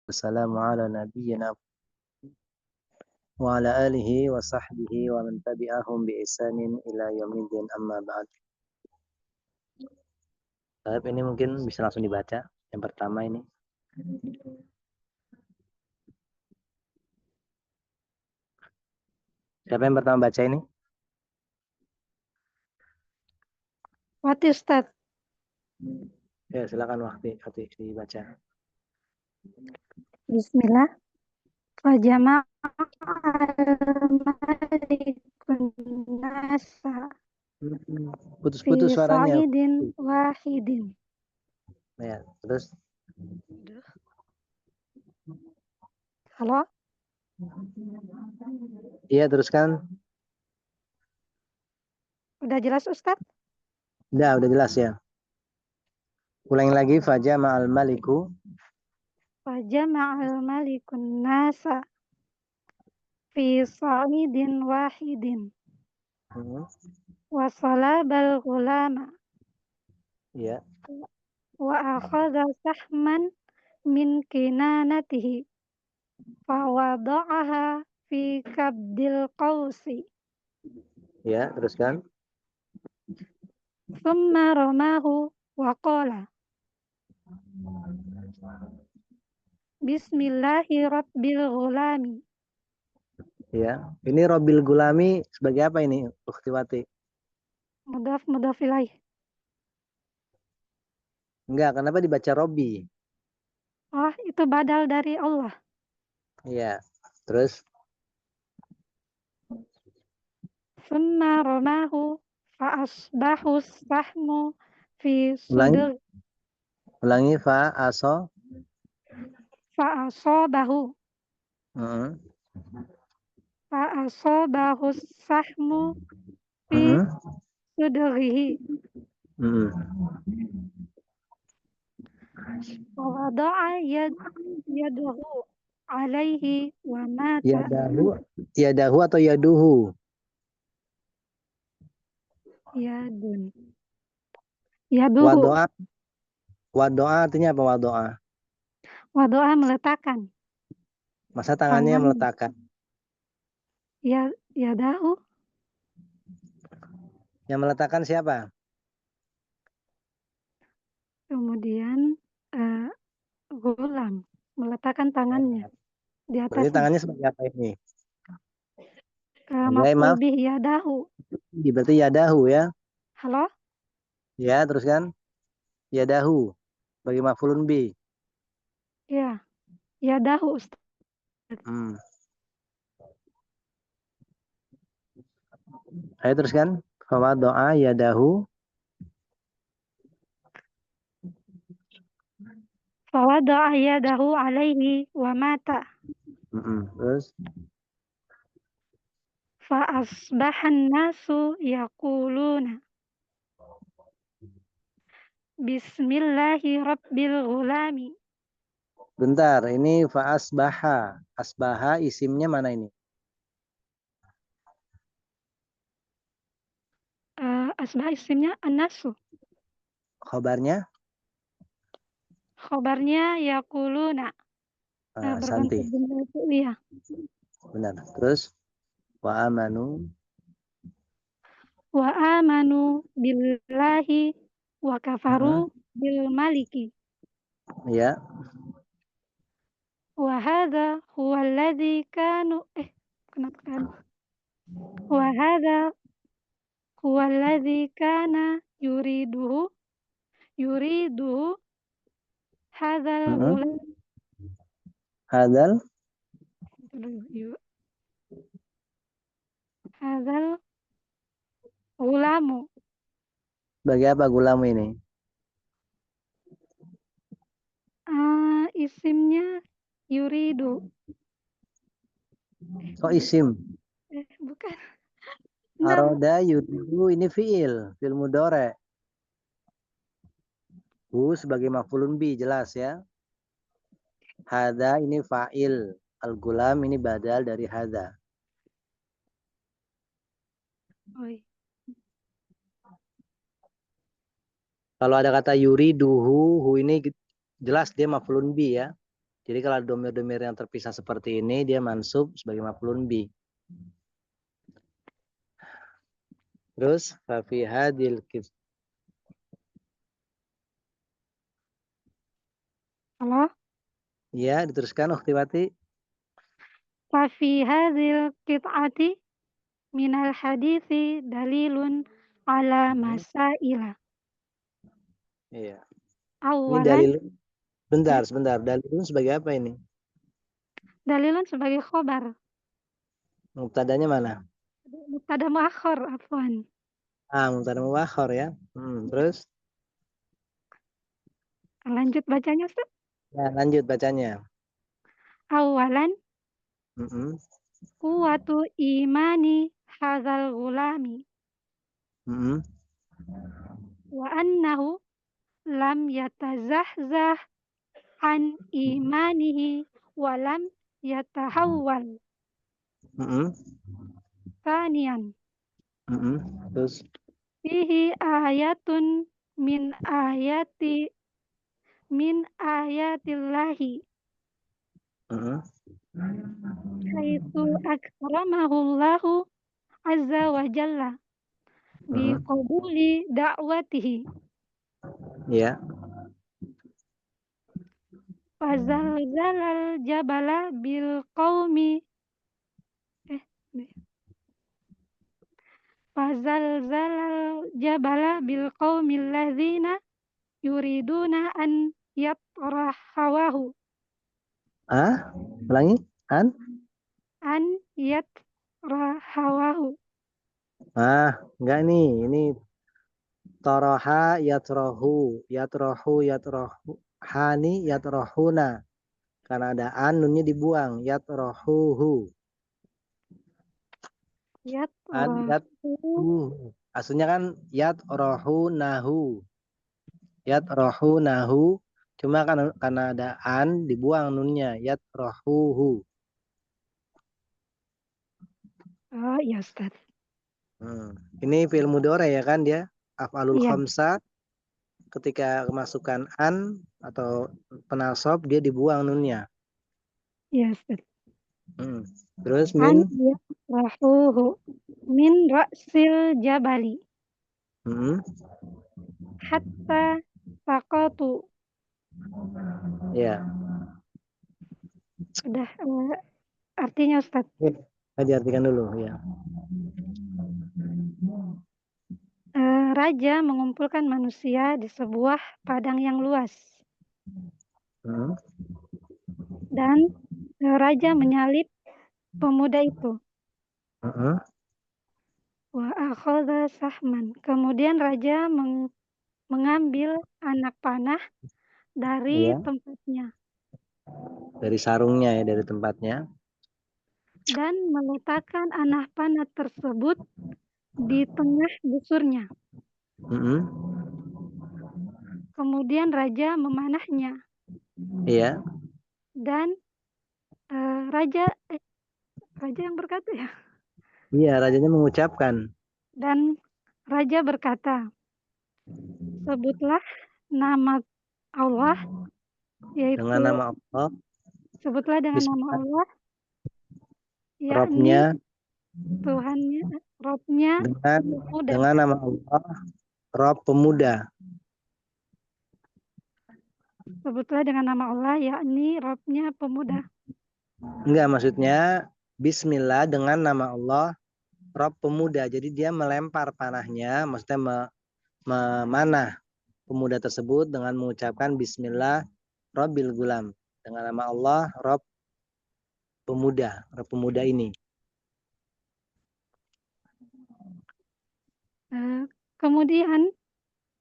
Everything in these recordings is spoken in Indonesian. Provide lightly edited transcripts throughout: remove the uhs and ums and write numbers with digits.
Wassalamu ala nabiyyina wa ala alihi wa sahbihi wa man tabi'ahum bi ihsanin ila yaumiddin amma ba'd. Ini mungkin bisa langsung dibaca. Yang pertama ini. Siapa yang pertama baca ini? Wati Ustaz. Ya, silakan Wati dibaca. Bismillah. Nasa Putus-putus fi suaranya. sa'idin wahidin. Ya, terus. Halo? Iya, teruskan. Udah jelas Ustaz? Udah jelas ya. Ulangi lagi, faja ma'al maliku. Fajama'al malikun nasa fi sa'idin wahidin. Wa salabal gulama. Iya. Wa akhadha sahman min kinanatihi. Fa wada'aha fi kabdil qawsi. Ya, teruskan. Thumma ramahu wa qala. Bismillahirrabbilgulami. Ya, ini Robil Gulami sebagai apa ini, Ukhtiwati? Mudhaf ilaih. Enggak, kenapa dibaca Robi? Oh, itu badal dari Allah. Iya, terus? Summa romahu fa'asbahu sahmu fi Ulangi, sudur fa'asobahu fa'asobahu sahmu fi sudurihi wa wada'a yadahu alaihi wa mata. Yadahu atau yaduhu? Yaduhu. Wadoa artinya apa wadoa? Wadoa meletakkan. Masa tangannya meletakkan? Yadahu. Yang meletakkan siapa? Kemudian gulam meletakkan tangannya di Berarti atasnya. tangannya sebagai apa ini? Maf'ul bih yadahu. Berarti yadahu ya? Halo? Ya, teruskan. Yadahu bagi maf'ulun bi. Ya, yadahu Ustaz. Ayo teruskan. Fa doa yadahu. Fawada'a yadahu alaihi wa mata. Terus? Fa'asbahan nasu yaquluna Bismillahirrabbilgulami. Bentar, ini fa'asbaha. Asbaha isimnya mana ini? Asbah isimnya an-nasu. Khobarnya? Khobarnya yaquluna. Berbentuk Santi. jumlah fi'liyah. Benar. Terus? Wa amanu Billahi wa kafaru bil maliki. Ya. Wa hadza huwa alladhi kanu Wa hadza huwa alladhi kana yuriduhu hadzal ghulam. Hadzal ghulamu. Bagi apa gulamu ini? Isimnya yuridu. Kok isim? Bukan. Aroda yuridu ini fi'il mudhari'. Hu sebagai maf'ulun bi, jelas ya. Hadza ini fa'il. Al-gulam ini badal dari hadza. Kalau ada kata yuriduhu, hu ini jelas dia maf'ulun bi ya. Jadi kalau domir-domir yang terpisah seperti ini dia mansub sebagai maf'ulun bi. Terus fa fi hadil kis. Halo? Ya, diteruskan Ukhtiwati. Fa fi hadhil qit'ati minal hadithi dalilun ala masaila. Iya. Ini Awalan, dalil. Sebentar. Dalilun sebagai apa ini? dalilun sebagai khobar. Mubtadanya mana? Mubtada muakhar, afwan. Mubtada muakhar ya. Terus? Lanjut bacanya, Ustaz. Ya, lanjut bacanya. Awalan, Mm-mm. quwwatu imani hadzal gulami Mm-mm. wa annahu lam yatazahzah an imanihi wa lam yatahawwal. Mm-mm. Thaniyan, Mm-mm. Terus? fihi ayatun min ayatillahi Mm-mm. haitsu akramahullahu azza wa jalla bi Mm-mm. qabuli da'watihi. Ya. Fazalzalal jabala bil qaumi eh Fazalzalal jabala bil qaumil ladzina yuriduna an yatrahawahu Ulangi. an yatrahawahu. Enggak nih. Ini taraha yatrahu hani yatrahuna. Karena ada nunnya dibuang, yatrahuhu. Yatrahu Aslinya kan yatrahunahu. Yatrahunahu. Cuma karena ada dibuang nunnya, yatrahuhu. Oh iya Ustaz. Ini fi'il mudhari ya kan dia? Af'alul Iya, khamsah ketika kemasukan atau penasab dia dibuang nunnya. iya Ustaz. Terus An min. yatrahuhu min ra'sil jabali Hmm. hatta saqatu. Ya. Udah artinya Ustaz. Diartikan dulu ya. Raja mengumpulkan manusia di sebuah padang yang luas Hmm. dan raja menyalib pemuda itu. Hmm. Wa akhadha sahman. Kemudian raja mengambil anak panah dari Ya, tempatnya dari sarungnya ya, dari tempatnya. dan meletakkan anak panah tersebut di tengah busurnya. Hmm. Kemudian raja memanahnya Iya. dan raja yang berkata ya. Iya, rajanya mengucapkan Dan raja berkata, sebutlah nama Allah, dengan yaitu nama Allah, sebutlah dengan nama Bismillah, Allah, yakni Robnya Tuhannya, Robnya dengan pemuda. nama Allah, Rob pemuda. Sebutlah dengan nama Allah, yakni Robnya pemuda. Enggak, maksudnya Bismillah dengan nama Allah, Rob pemuda. Jadi dia melempar panahnya, maksudnya memanah pemuda tersebut dengan mengucapkan Bismillah Robbil Gulam. Dengan nama Allah, Rob pemuda ini. Kemudian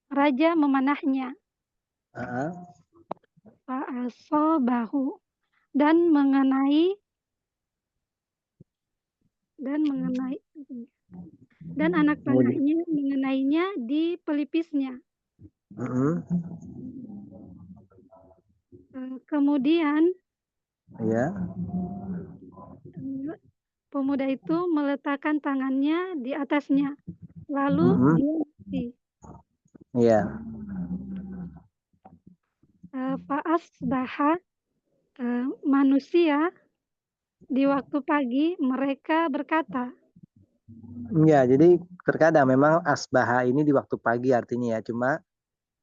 raja memanahnya, fa'asobahu, dan mengenai dan anak panahnya mengenainya di pelipisnya. Kemudian Ya. pemuda itu meletakkan tangannya di atasnya, lalu dia mati. Iya. Fa'asbaha, manusia di waktu pagi mereka berkata, Ya, jadi terkadang memang asbaha ini di waktu pagi artinya ya, cuma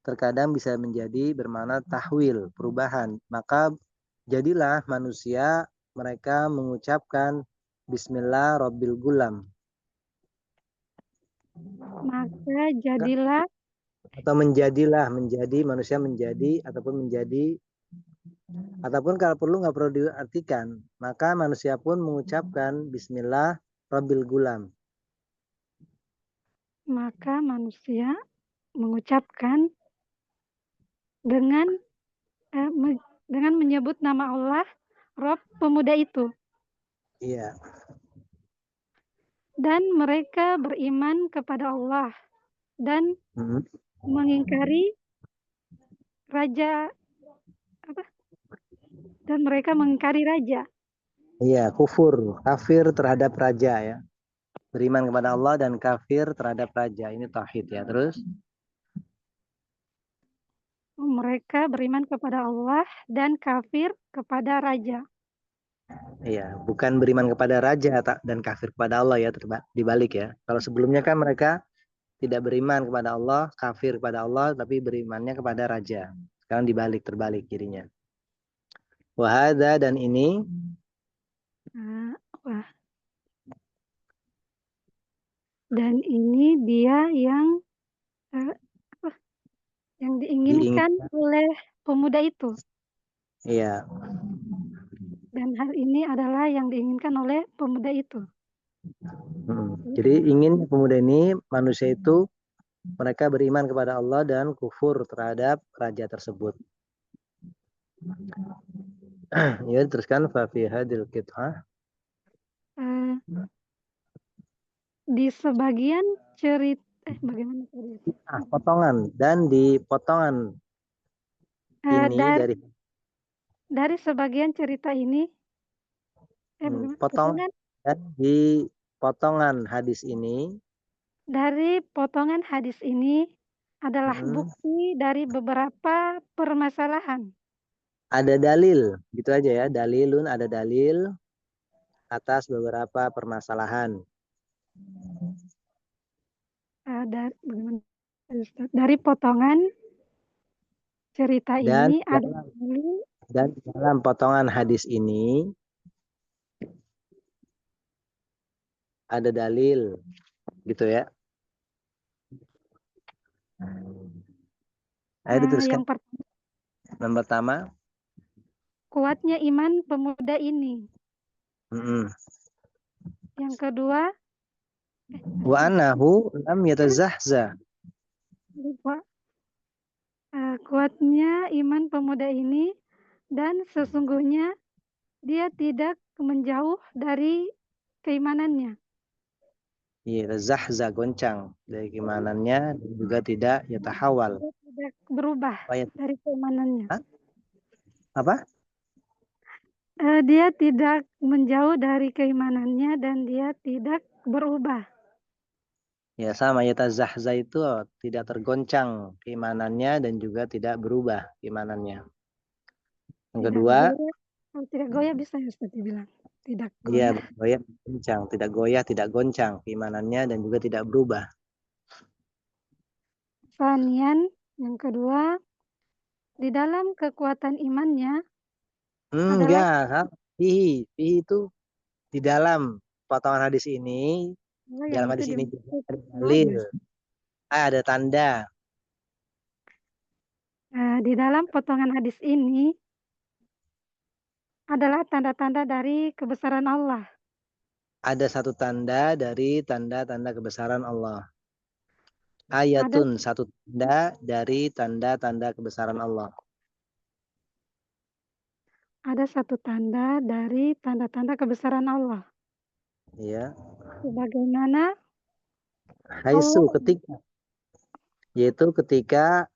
terkadang bisa menjadi bermakna tahwil, perubahan. Maka jadilah manusia mereka mengucapkan Bismillah Rabbil Gulam. maka jadilah Atau menjadilah, menjadi manusia menjadi, ataupun kalau perlu nggak perlu diartikan, maka manusia pun mengucapkan Bismillah Rabbil Gulam. maka manusia mengucapkan dengan dengan menyebut nama Allah, Rob pemuda itu, Iya. dan mereka beriman kepada Allah dan Hmm. mengingkari raja apa? Dan mereka mengingkari raja. Iya, kafir terhadap raja ya. Beriman kepada Allah dan kafir terhadap raja. Ini tauhid ya. Terus Mereka beriman kepada Allah dan kafir kepada raja. iya, bukan beriman kepada raja dan kafir kepada Allah ya, dibalik ya. Kalau sebelumnya kan mereka tidak beriman kepada Allah, kafir kepada Allah, tapi berimannya kepada raja. Sekarang terbalik jadinya. Wahada dan ini Wah. Dan ini dia yang apa? Yang diinginkan diinginkan. oleh pemuda itu. Iya. Dan hal ini adalah yang diinginkan oleh pemuda itu. Jadi ingin pemuda ini manusia itu mereka beriman kepada Allah dan kufur terhadap raja tersebut. Ya, teruskan fa fi hadil qit'ah. Eh, di sebagian cerita bagaimana tadi? Potongan dan di potongan ini Dari dari sebagian cerita ini bagaimana? potong Potongan dan di potongan hadis ini dari potongan hadis ini adalah mm, bukti dari beberapa permasalahan. ada dalil, gitu aja ya, dalilun ada dalil atas beberapa permasalahan. Bagaimana? Dari potongan cerita Dan ini ada dalam, dalil dan dalam potongan hadis ini ada dalil, gitu ya. Ayo diteruskan. yang pertama, Yang pertama, kuatnya iman pemuda ini. mm-mm. Yang kedua, Wa anahu lam yatazahzah. lupa. Kuatnya iman pemuda ini dan sesungguhnya dia tidak menjauh dari keimanannya. Iya, zahzah goncang dari keimanannya dan juga tidak yatahawal. Dia tidak berubah Apa? dari keimanannya. Apa? Dia tidak menjauh dari keimanannya dan dia tidak berubah. Ya sama yatazahzah itu tidak tergoncang keimanannya dan juga tidak berubah keimanannya. Yang Tidak kedua, goyah. Kalau tidak goyah bisa ya Ustaz bilang. Tidak dia goyah. goyah goncang, tidak goyah, tidak goncang keimanannya dan juga tidak berubah. Sanian, yang kedua, di dalam kekuatan imannya adalah Enggak, kan? Fihi itu di dalam potongan hadis ini, yang dalam itu hadis ini juga dimaksud ada dalil, makna. ada tanda, Di dalam potongan hadis ini adalah tanda-tanda dari kebesaran Allah. ada satu tanda dari tanda-tanda kebesaran Allah. Ada Ayatun, satu tanda dari tanda-tanda kebesaran Allah. satu tanda dari tanda-tanda kebesaran Allah. Ya, Sebagaimana haisu Allah yaitu ketika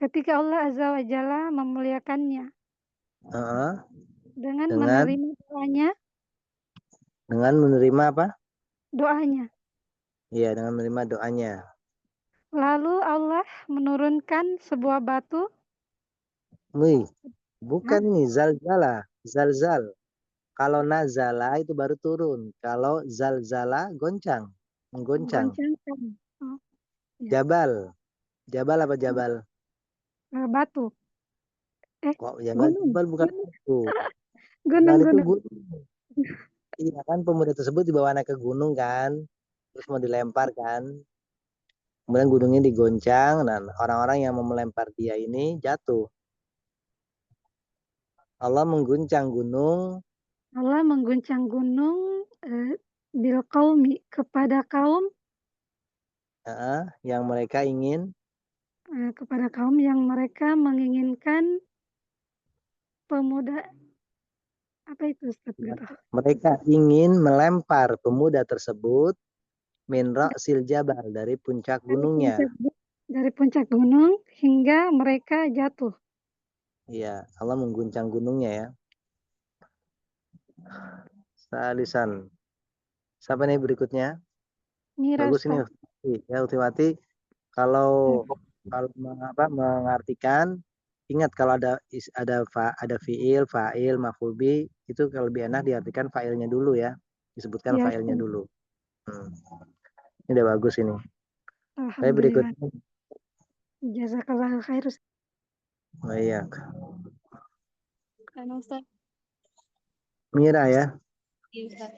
ketika Allah Azza wa Jalla memuliakannya uh, dengan dengan menerima doanya, menerima apa? doanya. Iya, dengan menerima doanya. Lalu Allah menurunkan sebuah batu Wih, Bukan ini zalzala, zalzal. Kalau nazala itu baru turun. Kalau zalzala goncang, menggoncang. Menggoncangkan. Oh, ya. Jabal, jabal apa jabal? Batu. Kok jabal? Gunung. Jabal bukan Gunung. itu. Jabal Gunung, itu gunung. gunung. Iya kan pemuda tersebut dibawa naik ke gunung kan, terus mau dilempar kan. Kemudian gunungnya digoncang dan orang-orang yang mau melempar dia ini jatuh. Allah mengguncang gunung Allah mengguncang gunung bil qaumi kepada kaum yang mereka ingin yang mereka menginginkan pemuda apa itu Ustaz gitu. mereka ingin melempar pemuda tersebut min ra'sil jabal dari puncak Dari gunungnya. puncak dari puncak gunung hingga mereka jatuh. Iya, Allah mengguncang gunungnya ya. Salisan. Siapa nih berikutnya? Bagus ini Mirasta. ya Utiwati. Kalau kalau mengartikan ingat kalau ada fiil, fa'il, maf'ul bi itu kalau lebih enak diartikan fa'ilnya dulu ya. Disebutkan Ya, fa'ilnya dulu. Hmm. Ini udah bagus ini. Tapi alhamdulillah. berikutnya Jazakallahu khair. oh iya, Kan Ustaz, Mira ya. iya, Ustaz.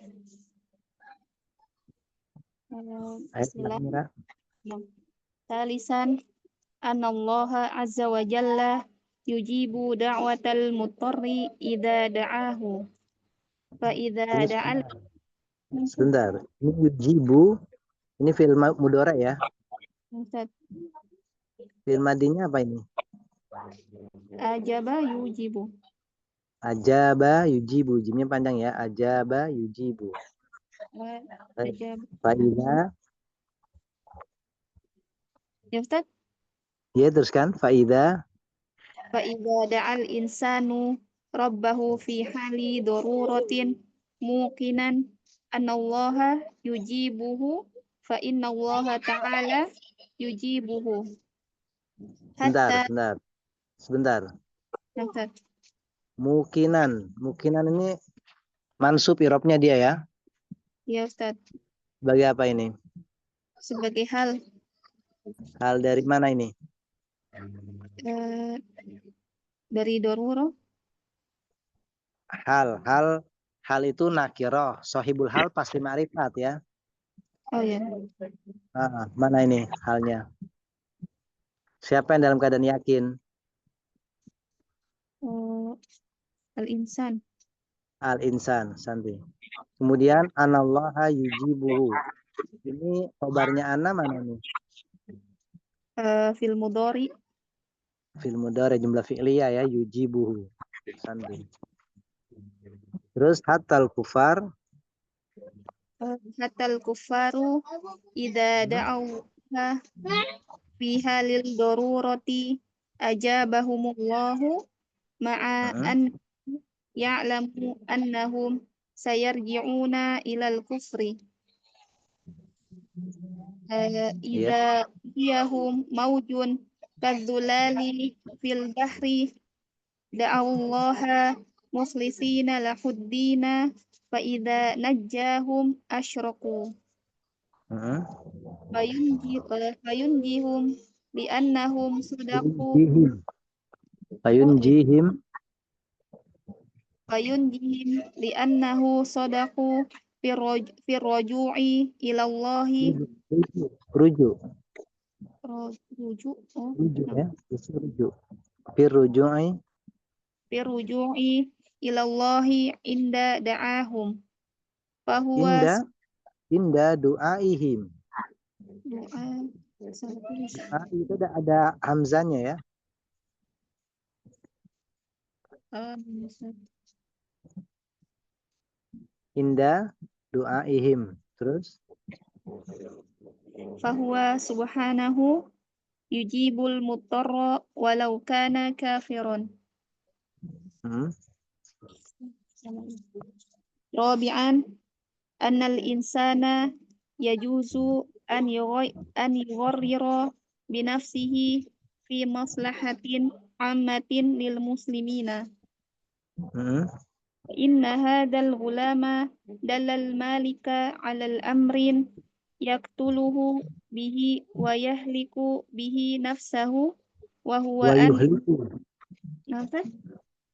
Ayat Bismillah. Mira. Talisan anallaha azza wa jalla yujibu da'watal mutarri idza da'ahu fa idza Ini da'al sebentar. Ini yujibu. Ini film mudora ya. Ustaz, Film madinya apa ini? ajaba yujibu Ajaba yujibu. Jimnya panjang ya. Ajaba yujibu. ajab Faida. ya Ustaz, Ya terus kan. Faida. fa idza da'al insanu rabbahu fi hali daruratin muqinan anallaha yujibuhu fa innallaha ta'ala yujibuhu Sebentar, hatta sebentar. Sebentar. Ustaz. Mukinan. Mukinan ini mansub irobnya dia ya. Ya Ustaz, Sebagai apa ini? sebagai hal Hal dari mana ini? eh, dari doruro. Hal itu nakiroh. Sohibul hal pasti ma'rifat ya. Oh ya, Mana ini halnya? Siapa yang dalam keadaan yakin? oh, al-insan. Al-insan, Santi. Kemudian anallaha yujibuhu. Ini khobarnya ana mana nih? Fil mudhari. Fil mudhari jumlah fi'liyah ya yujibuhu. Santi. Terus hatal kufar. Hatal kufaru idza da'u fi halil darurati ajabahumullahu ma'a Hmm. an ya'lamu annahum sayarji'una ilal kufri Ya. idza hiyahum maujun kadzulali fil bahri da'allaha mukhlisina lahuddina fa idza najjahum asyraku Hmm. fayunjihum li'annahum sadaqu Jihim. Fayunjihim. fayunjihim li'annahu sadaqu firroju'i ilallahi Rujuk. rujuk oh Rujuk nah ya. Isu rujuk. Firruju'i. firroju'i ilallahi inda da'ahum fahuwa Inda. Inda du'aihim. doa Itu ada hamzanya ya. Inda du'aihim. Terus. fahuwa subhanahu yujibul mutarra walau kana kafiron. Hmm. Rabi'an annal insana yajuzu an yughayyira binafsihi fi maslahatin ammatin lil muslimina. Hmm. Inna hadzal ghulama dalal malika 'alal amrin yaqtuluhu bihi wa yahliku bihi nafsahu wa huwa Wa an yuhliku. apa?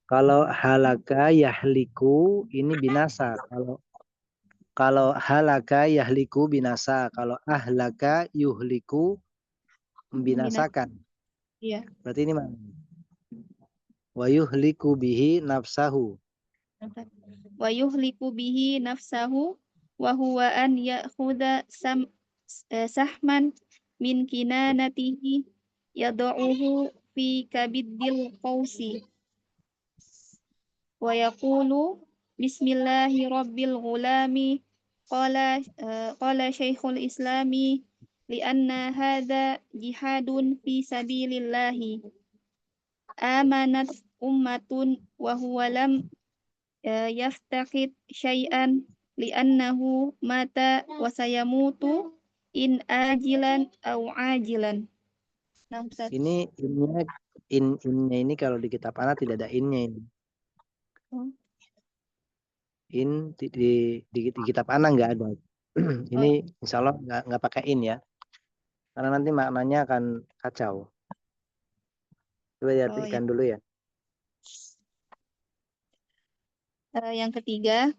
Kalau halaka yahliku ini binasa. Kalau halaka yahliku binasa. Kalau ahlaka yuhliku membinasakan. Iya. Berarti ini mana? Wa yuhliku bihi nafsahu. Wa yuhliku bihi nafsahu wa huwa an ya'khudha sahman min kinanatihi yad'uhu fi kabiddil qausi wa yaqulu bismillahi rabbil ghulami qala syaikhul islami li'anna hadha jihadun fi sabilillahi amanat ummatun wa huwa lam yaftaqid syai'an li'annahu mata wa sayamutu in ajilan au ajilan. Nah, Ustaz. Ini innya ini kalau di kitab anak tidak ada innya ini. In di kitab anak nggak ada. Ini insya Allah nggak pakai in ya. Karena nanti maknanya akan kacau. Coba diartikan dulu ya. Yang ketiga,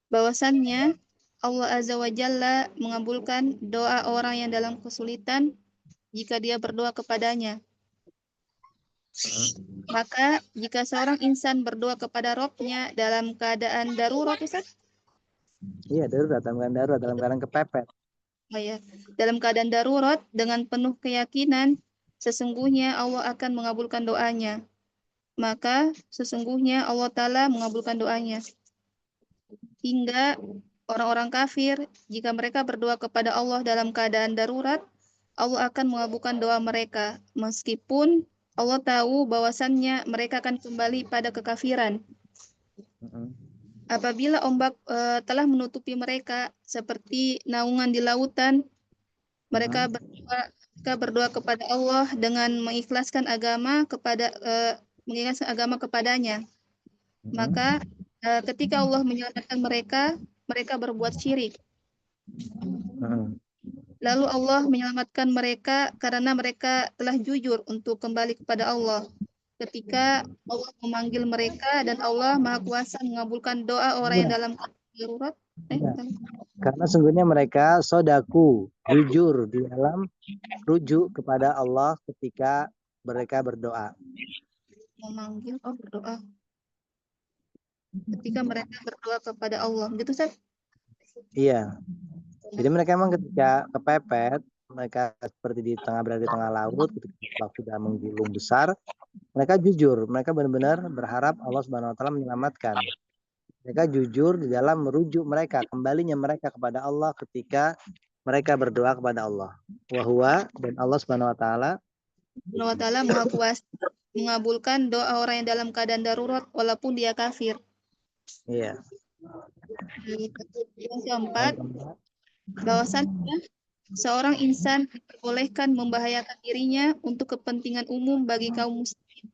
bahwasannya Allah Azza wa Jalla mengabulkan doa orang yang dalam kesulitan jika dia berdoa kepadanya. Maka jika seorang insan berdoa kepada Rabb-nya dalam keadaan darurat, Ustaz? Iya, darurat, dalam keadaan kepepet. Oh ya, dalam keadaan darurat dengan penuh keyakinan sesungguhnya Allah akan mengabulkan doanya. Maka sesungguhnya Allah Ta'ala mengabulkan doanya. Hingga orang-orang kafir, jika mereka berdoa kepada Allah dalam keadaan darurat, Allah akan mengabulkan doa mereka. Meskipun Allah tahu bahwasannya mereka akan kembali pada kekafiran. Apabila ombak telah menutupi mereka seperti naungan di lautan, mereka berdoa kepada Allah dengan mengikhlaskan agama kepadanya. Maka ketika Allah menyelamatkan mereka, mereka berbuat syirik. Lalu Allah menyelamatkan mereka karena mereka telah jujur untuk kembali kepada Allah. Ketika Allah memanggil mereka dan Allah Maha Kuasa mengabulkan doa orang yang dalam darurat. Karena sungguhnya mereka sodaku, jujur di dalam rujuk kepada Allah ketika mereka berdoa. Memanggil, berdoa. Ketika mereka berdoa kepada Allah, gitu Ustaz? Iya. Jadi mereka memang ketika kepepet, mereka seperti berada di tengah laut, ketika sudah menggulung besar, mereka jujur, mereka benar-benar berharap Allah Subhanahu wa taala menyelamatkan. Mereka jujur di dalam merujuk mereka, kembalinya mereka kepada Allah ketika mereka berdoa kepada Allah. Wahwa dan Allah Subhanahu wa taala Maha Kuasa mengabulkan doa orang yang dalam keadaan darurat walaupun dia kafir. Iya. Yang keempat, bahwasannya seorang insan diperbolehkan membahayakan dirinya untuk kepentingan umum bagi kaum muslimin.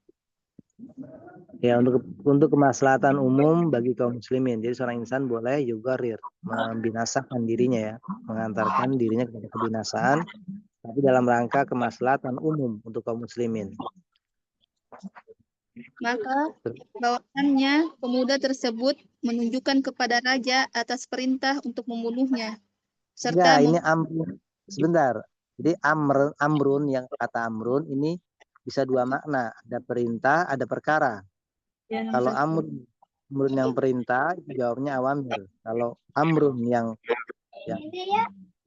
Ya, untuk kemaslahatan umum bagi kaum muslimin. Jadi seorang insan boleh yugarir, membinasakan dirinya ya, mengantarkan dirinya kepada kebinasaan, tapi dalam rangka kemaslahatan umum untuk kaum muslimin. Maka bahwasannya pemuda tersebut menunjukkan kepada raja atas perintah untuk membunuhnya. Serta ini amrun. Sebentar. Jadi amrun yang kata amrun ini bisa dua makna, ada perintah, ada perkara. Kalau amrun yang perintah jawabnya awamir. Kalau amrun yang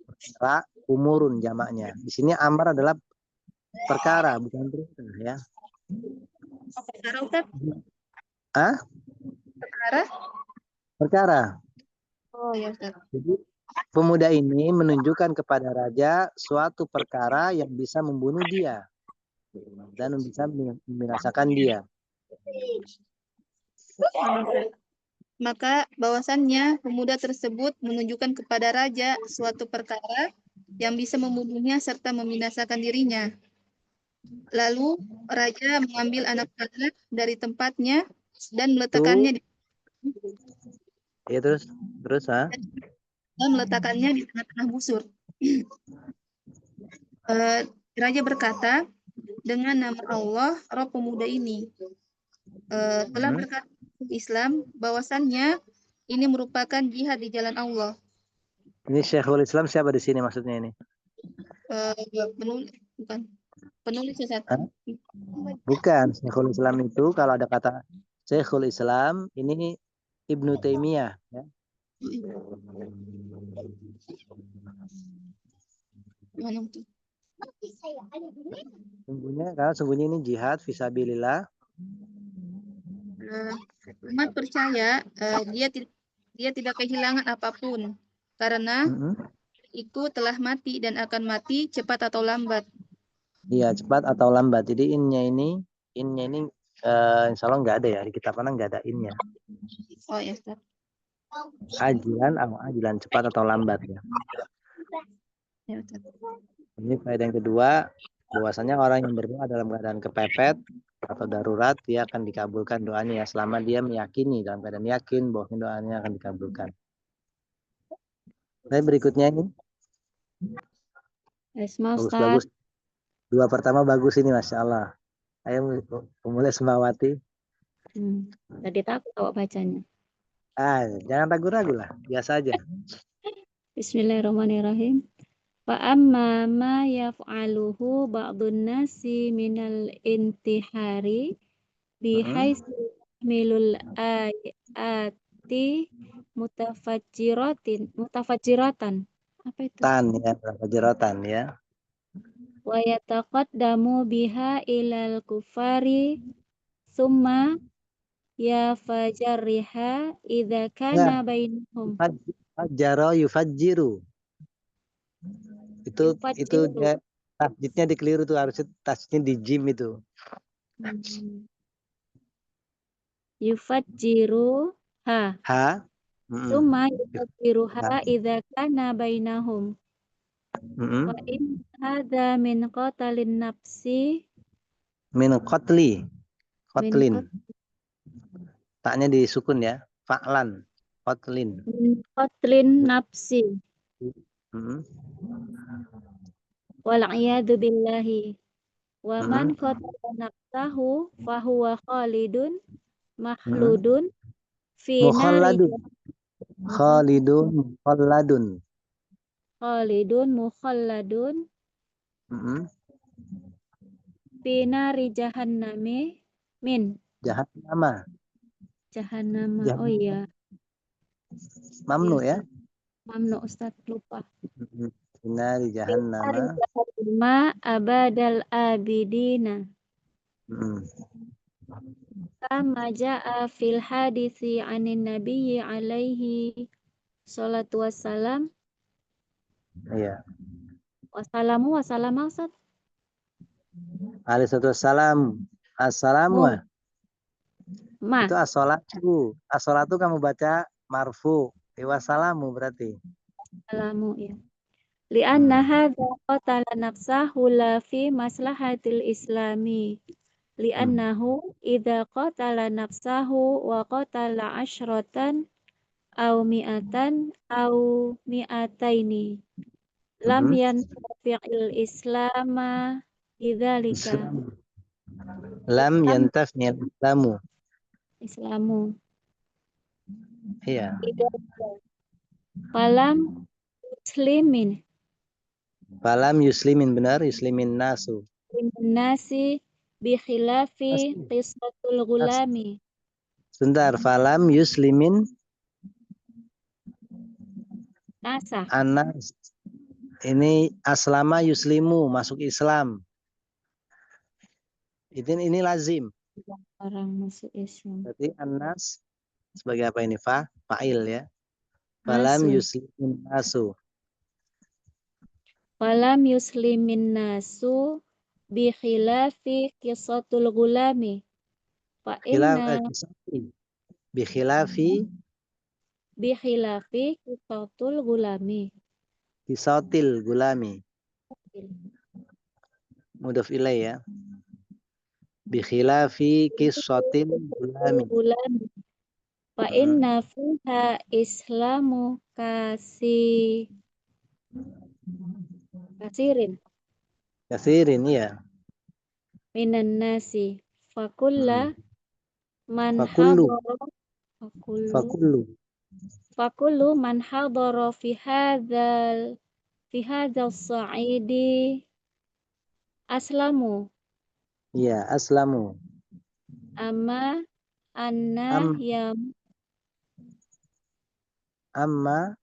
perkara, umurun jamaknya. Di sini amr adalah perkara bukan perintah ya. Perkara, Ustaz? Hah? Perkara. Oh ya, Ustaz. Jadi pemuda ini menunjukkan kepada raja suatu perkara yang bisa membunuh dia dan bisa membinasakan dia. Maka bahwasannya pemuda tersebut menunjukkan kepada raja suatu perkara yang bisa membunuhnya serta membinasakan dirinya. Lalu raja mengambil anak panah dari tempatnya dan meletakkannya Ya terus di tengah-tengah busur. Raja berkata, dengan nama Allah, roh pemuda ini telah berkata Islam bahwasannya ini merupakan jihad di jalan Allah. Ini Syekhul Islam siapa di sini maksudnya ini? Penulis Ustaz. Bukan, Syekhul Islam itu kalau ada kata Syekhul Islam ini Ibnu Taimiyah ya. Sungguhnya ini jihad fisabilillah. Umat percaya dia tidak kehilangan apapun karena itu telah mati dan akan mati cepat atau lambat. Iya, cepat atau lambat. Jadi innya ini insya Allah nggak ada ya, di kitab mana nggak ada innya. Oh ya, Ustaz. Ajilan cepat atau lambat ya. Ya, Ustaz. Ini faedah yang kedua, bahwasanya orang yang berdoa dalam keadaan kepepet atau darurat, dia akan dikabulkan doanya ya, selama dia meyakini, dalam keadaan yakin bahwa doanya akan dikabulkan. Baik, berikutnya ini. Bagus. Dua pertama bagus ini, Masya Allah. Ayo mulai Semawati. Tadi takut awak bacanya. Jangan ragu-ragu lah, biasa aja. Bismillahirrahmanirrahim. Fa'amma ma yaf'aluhu ba'dun nasi minal intihari bihaitsu milul ayati mutafajjiratan. Apa itu? Mutafajjiratan ya. Wa yataqaddamu biha ilal kufari summa yafajarriha idza kana bainahum. Yufajjiru. Itu dia tasjidnya dikeliru tuh, harusnya tasjidnya di jim itu. Yufajjiru ha. Summa yufajjiruha idza kana bainahum. Wa in hadza min qatalin nafsi. Min qatlin. Taknya disukun ya. Fa'lan. Qatlin. Min qatlin nafsi. Wal'iyadu billahi. Wa man qatala nafsahu fahuwa khalidun mahludun fi nari Khalidun mukhalladun fi nari jahannami min jahannama. Oh iya. Mamnu ya. Mamnu Ustaz, lupa. Nari jahannama. Ma abadal abidina. Kama ja'a fil hadisi anin nabiyyi alaihi salatu wassalam. Iya. Wassalamu Ustaz. Alaihi salatu wassalam. Assalamu. Itu as-sholatu. As-sholatu kamu baca marfu. Wassalamu berarti. Assalamu ya. Li'anna hadza qatala nafsahu la fi maslahatil islami. Li'annahu idza qatala nafsahu wa qatala asyratan aw mi'atan aw mi'ataini lam yantafi'il islama bidzalika. Lam yantafi'il islamu. Iya. Falam yuslimin benar, yuslimin nasu. Nasi bi khilafi qissatul gulami. Sebentar, falam yuslimin nasa. Anas. Ini aslama yuslimu, masuk Islam. Ini lazim. Orang masuk Islam. Berarti Anas sebagai apa ini? Fa'il ya. Falam yuslimin nasu. Falam yuslimin nasu bi khilafi qissatul gulami. Fa inna bi khilafi qissatul gulami. Qissatil gulami. mudhaf ilaih ya. Bi khilafi qissatil gulami. Bulan fa inna fiha islamu kasirin Kasirin ya. minan nasi fakulla man Fakullu. hadara Fakullu. fakullu man hadara fi hadzal sa'idi aslamu Iya, aslamu. amma anna Am, yam amma.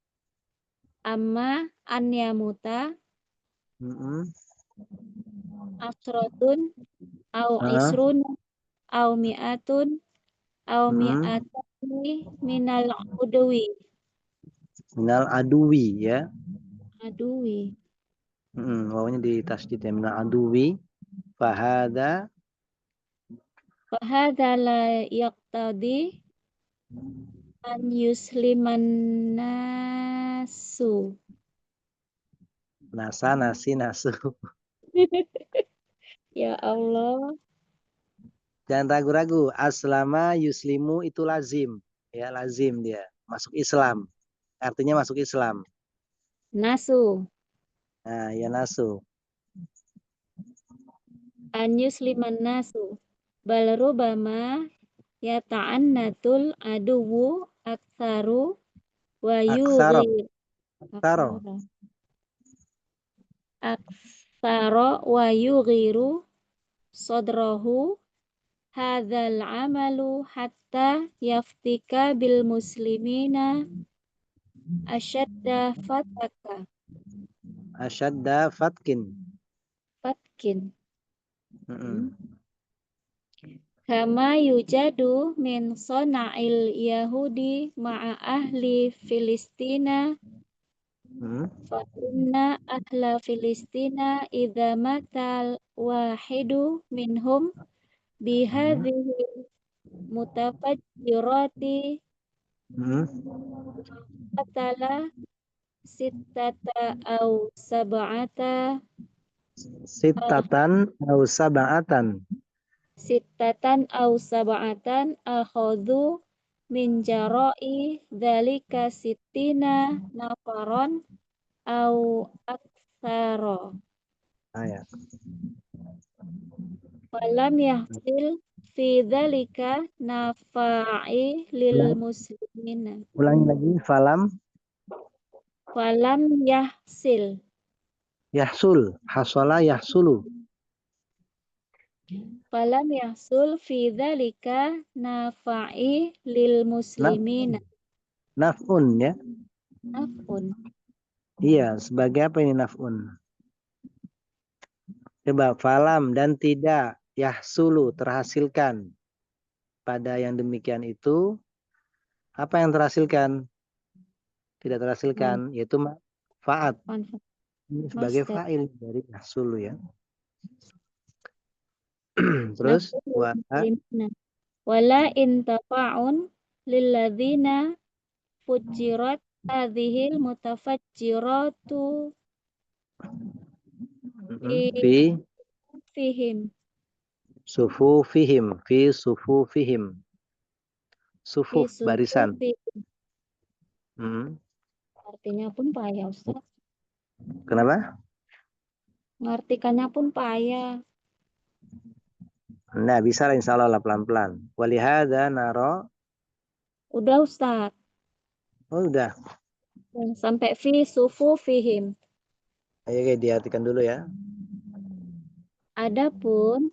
amma an yamuta Mm-mm. asratun au Ah, isrun au mi'atun au mm-mm. mi'atani minal udwi Minal aduwi ya. adui Wawunya di tasdid ya. Minal aduwi. Fahada. fahadha la yaqtadi an yusliman nasu Nasa, nasi, nasu. ya Allah Jangan ragu-ragu. Aslama yuslimu itu lazim. Ya, lazim dia. Masuk Islam. Artinya masuk Islam. nasu Nah, ya nasu. an yusliman nasu bal rubama yata'annatul aduwu aktsaru wa Aksaro. yughir Aksaro. aktsara wa yughiru sadrahu hadzal amalu hatta yaftika bil muslimina asyadda fataka Asyadda fatkin. fatkin Mm-mm. kama yujadu min sona'il yahudi ma'a ahli Filistina Mm. fa inna ahla Filistina idza matal wahidu minhum bihadhihi mutafajjirati Mm. qatala sittata au sab'ata au Sittatan au sab'atan. sittatan au sab'atan akhadhu min jara'i dzalika sittina nafaron au aktsara Ah, ya. walam yahsil fi dzalika nafa'i lil muslimina Ulangi lagi. Falam walam yahsil yahsul. Hasola yahsulu. falam yahsul fi dzalika nafa'i lil muslimina Naf'un ya. afun Iya, sebagai apa ini naf'un? Coba falam dan tidak yahsulu terhasilkan pada yang demikian itu apa yang terhasilkan? Tidak terhasilkan yaitu faat. Ini sebagai master fa'il dari yahsulu ya. Terus naful wa muslimina wala intafa'un lilladzina fujirat hadhil mutafajjiratu fi fihim sufufihim fi sufufihim. fi Sufuf barisan. sufufi Hmm. artinya pun payah Ustaz Kenapa? mengartikannya pun payah Nah, bisa lah insya Allah pelan-pelan. Walihada naro. udah Ustaz Oh, udah. sampai fi sufufihim Ayo diartikan dulu ya. adapun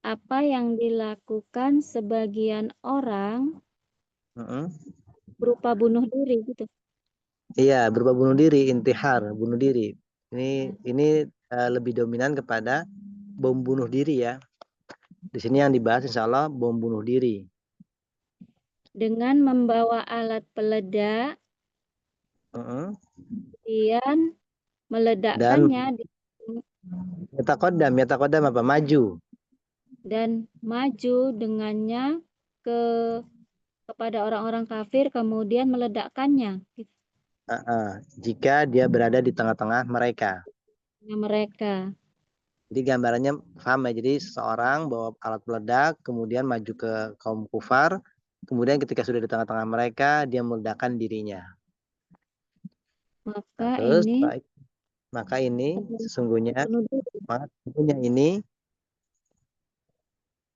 apa yang dilakukan sebagian orang Mm-mm. berupa bunuh diri gitu Iya, berupa bunuh diri, intihar, bunuh diri. Ini lebih dominan kepada bom bunuh diri ya. Di sini yang dibahas insya Allah bom bunuh diri. dengan membawa alat peledak Mm-mm. kemudian Dan meledakkannya yatakodam apa? Maju. dan maju dengannya ke kepada orang-orang kafir kemudian meledakkannya gitu, Jika dia berada di tengah-tengah mereka. mereka Jadi gambarannya paham ya. Jadi seseorang bawa alat peledak, kemudian maju ke kaum kufar, kemudian ketika sudah di tengah-tengah mereka, dia meledakkan dirinya. Nah, Maka terus ini baik, maka ini sesungguhnya bunuh diri.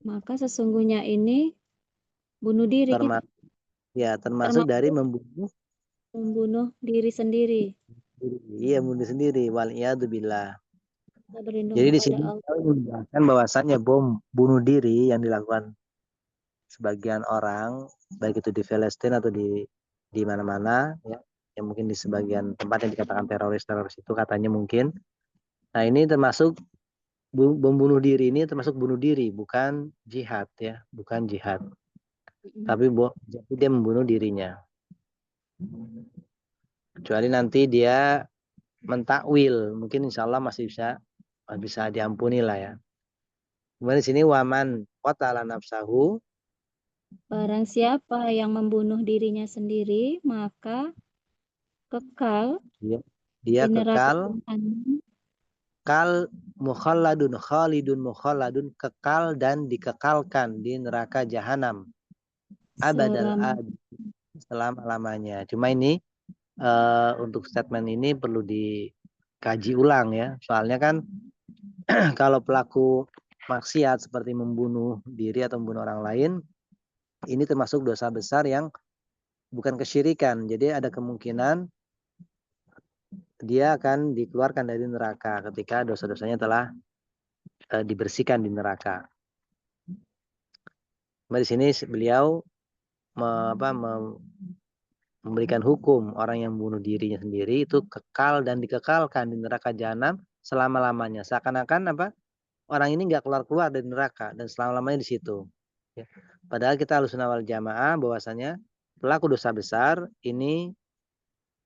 Maka sesungguhnya ini bunuh diri gitu. termasuk dari Termasuk membunuh diri sendiri. diri. Iya, bunuh sendiri. Waliyadzubillah. Kita berlindung Jadi di kepada sini Allah. kita menjelaskan bahwasannya bom bunuh diri yang dilakukan sebagian orang, baik itu di Palestina atau di mana-mana, ya, yang mungkin di sebagian tempat yang dikatakan teroris itu katanya mungkin. Nah, ini termasuk bom bunuh diri ini termasuk bunuh diri, bukan jihad ya, bukan jihad. Tapi jadi dia membunuh dirinya. Kecuali nanti dia mentakwil, mungkin insya Allah masih bisa diampuni lah ya. Kemudian di sini waman qatala nafsahu, Barang siapa yang membunuh dirinya sendiri, maka kekal dia di neraka kekal jahanam mukhalladun kekal dan dikekalkan di neraka jahanam abadal selama selama-lamanya. Cuma ini untuk statement ini perlu dikaji ulang ya. Soalnya kan kalau pelaku maksiat seperti membunuh diri atau membunuh orang lain, ini termasuk dosa besar yang bukan kesyirikan. Jadi ada kemungkinan dia akan dikeluarkan dari neraka ketika dosa-dosanya telah dibersihkan di neraka. Nah, di sini beliau memberikan hukum orang yang bunuh dirinya sendiri itu kekal dan dikekalkan di neraka jahanam selama-lamanya. Seakan-akan orang ini nggak keluar-keluar dari neraka dan selama-lamanya di situ. Ya. Padahal kita Ahlussunnah wal Jamaah bahwasanya pelaku dosa besar ini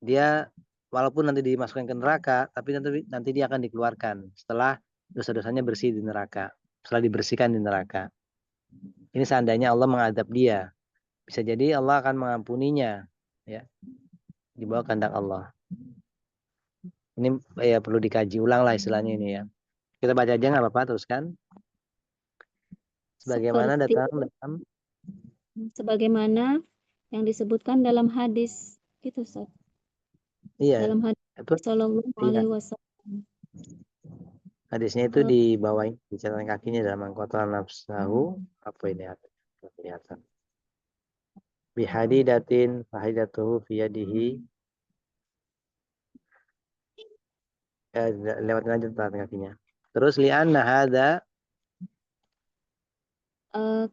dia walaupun nanti dimasukkan ke neraka, tapi nanti dia akan dikeluarkan setelah dosa-dosanya bersih di neraka, setelah dibersihkan di neraka. Ini seandainya Allah mengadab dia, bisa jadi Allah akan mengampuninya, ya, di bawah kehendak Allah. Ini ya perlu dikaji ulang lah istilahnya ini ya. Kita baca aja nggak apa-apa, teruskan. sebagaimana yang disebutkan dalam hadis itu, Ustaz. Iya, Dalam hadis itu Sallallahu iya. Alaihi Wasallam. Hadisnya itu di bawah di catatan kakinya dalam qatala nafsahu apa ini kelihatan. Bihadidatin fahidatuhu fi yadihi. Lewatin aja catatan kakinya. Terus li'anna hadza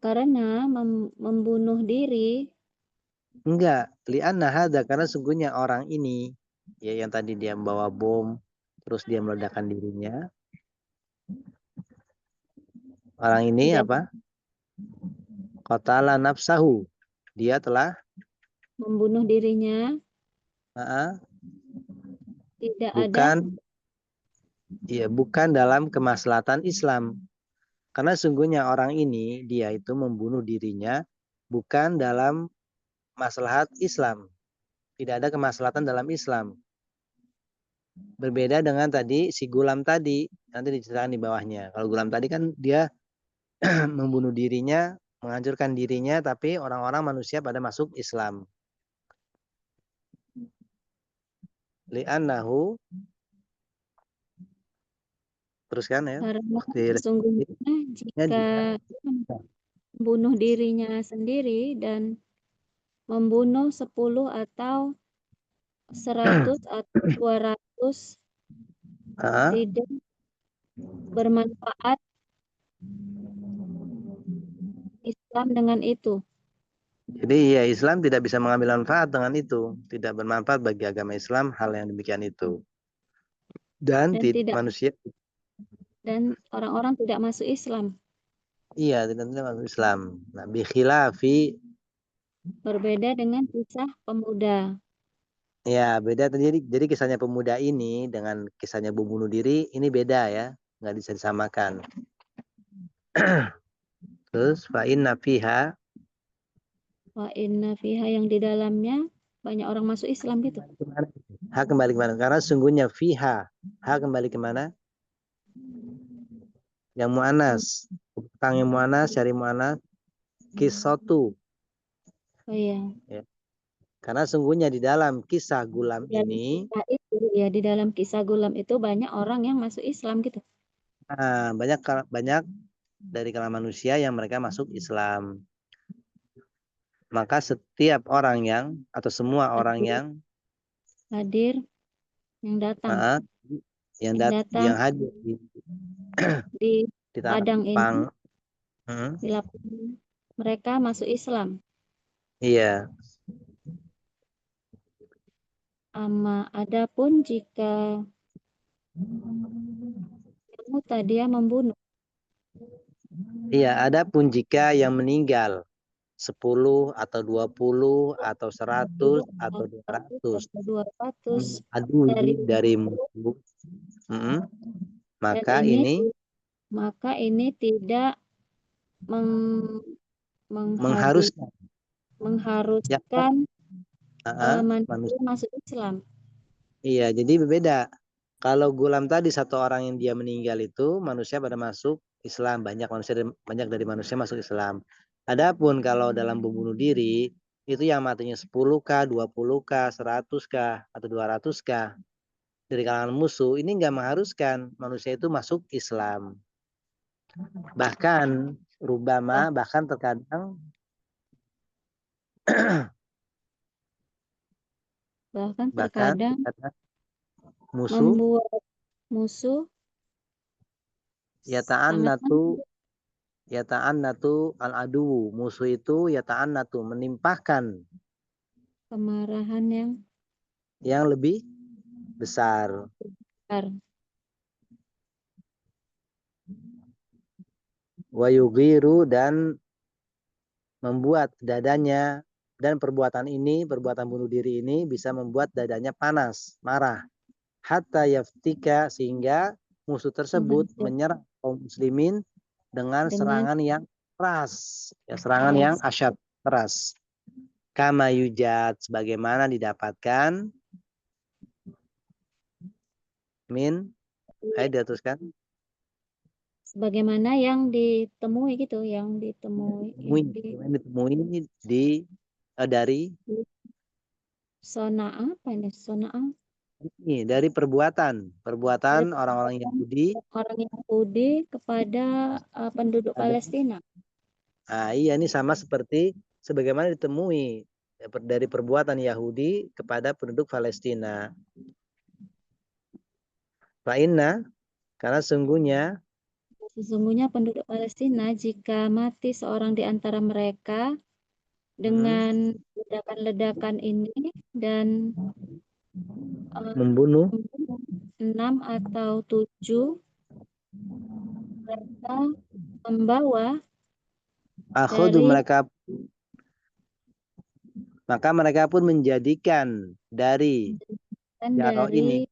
Karena membunuh diri enggak, li'anna hadza karena sungguhnya orang ini ya yang tadi dia membawa bom terus dia meledakkan dirinya. Orang ini tidak apa? Qatala nafsahu. Dia telah membunuh dirinya, tidak ada bukan dalam kemaslahatan Islam. Karena sungguhnya orang ini dia itu membunuh dirinya bukan dalam maslahat Islam. Tidak ada kemaslahatan dalam Islam. Berbeda dengan tadi si Gulam tadi, nanti diceritakan di bawahnya. Kalau Gulam tadi kan dia membunuh dirinya, menghancurkan dirinya, tapi orang-orang manusia pada masuk Islam. Li'annahu, teruskan ya. karena sesungguhnya jika membunuh dirinya sendiri dan membunuh 10 atau 100 atau 200 tidak bermanfaat Islam dengan itu. Jadi ya Islam tidak bisa mengambil manfaat dengan itu. Tidak bermanfaat bagi agama Islam hal yang demikian itu. Dan manusia dan orang-orang tidak masuk Islam. Iya, tidak masuk Islam. Nah, bikhilafi Berbeda dengan kisah pemuda. ya beda. Jadi kisahnya pemuda ini dengan kisahnya bunuh diri ini beda ya, nggak bisa disamakan. Terus fa inna fiha yang di dalamnya banyak orang masuk Islam gitu. Ha kembali kemana? Karena sungguhnya fiha. Ha kembali kemana? Yang mu'anas. Tentang yang mu'anas, cari mu'anas. Kisatu. Oh iya. Ya. Karena sungguhnya di dalam kisah Gulam Dalam ini, kisah itu ya, di dalam kisah Gulam itu banyak orang yang masuk Islam gitu. banyak dari kalangan manusia yang mereka masuk Islam. Maka setiap orang yang atau semua orang yang Hadir yang datang yang datang hadir di di padang lapang, ini, di lapangan mereka masuk Islam. iya. Adapun jika kamu tadi membunuh, Iya, adapun jika yang meninggal 10 atau 20 atau 100 atau 200 200 dari musuh, maka ini tidak mengharuskan manusia masuk Islam. Iya, jadi berbeda. Kalau Gulam tadi satu orang yang dia meninggal itu manusia pada masuk Islam, banyak dari manusia masuk Islam. Adapun kalau dalam membunuh diri itu yang matinya 10K, 20K, 100K atau 200K dari kalangan musuh, ini enggak mengharuskan manusia itu masuk Islam. Bahkan terkadang membuat musuh yata'annatu al-adu, musuh itu yata'annatu, menimpahkan kemarahan yang lebih besar. Wa yughiru, dan membuat dadanya, dan perbuatan bunuh diri ini bisa membuat dadanya panas, marah. Hatta yaftika, sehingga musuh tersebut menyerang kaum muslimin dengan serangan yang keras, serangan yang asyad, keras. Kama yujad, sebagaimana didapatkan diteruskan. Sebagaimana yang ditemui gitu, Dari Sona'ah, apa ini? Sona'ah. Dari perbuatan orang-orang Yahudi. Orang Yahudi kepada penduduk Palestina. Iya, ini sama seperti sebagaimana ditemui dari perbuatan Yahudi kepada penduduk Palestina. Fa'inna, karena sesungguhnya penduduk Palestina jika mati seorang di antara mereka dengan ledakan-ledakan ini dan membunuh 6 atau 7, mereka membawa maka mereka pun menjadikan dari jaro ini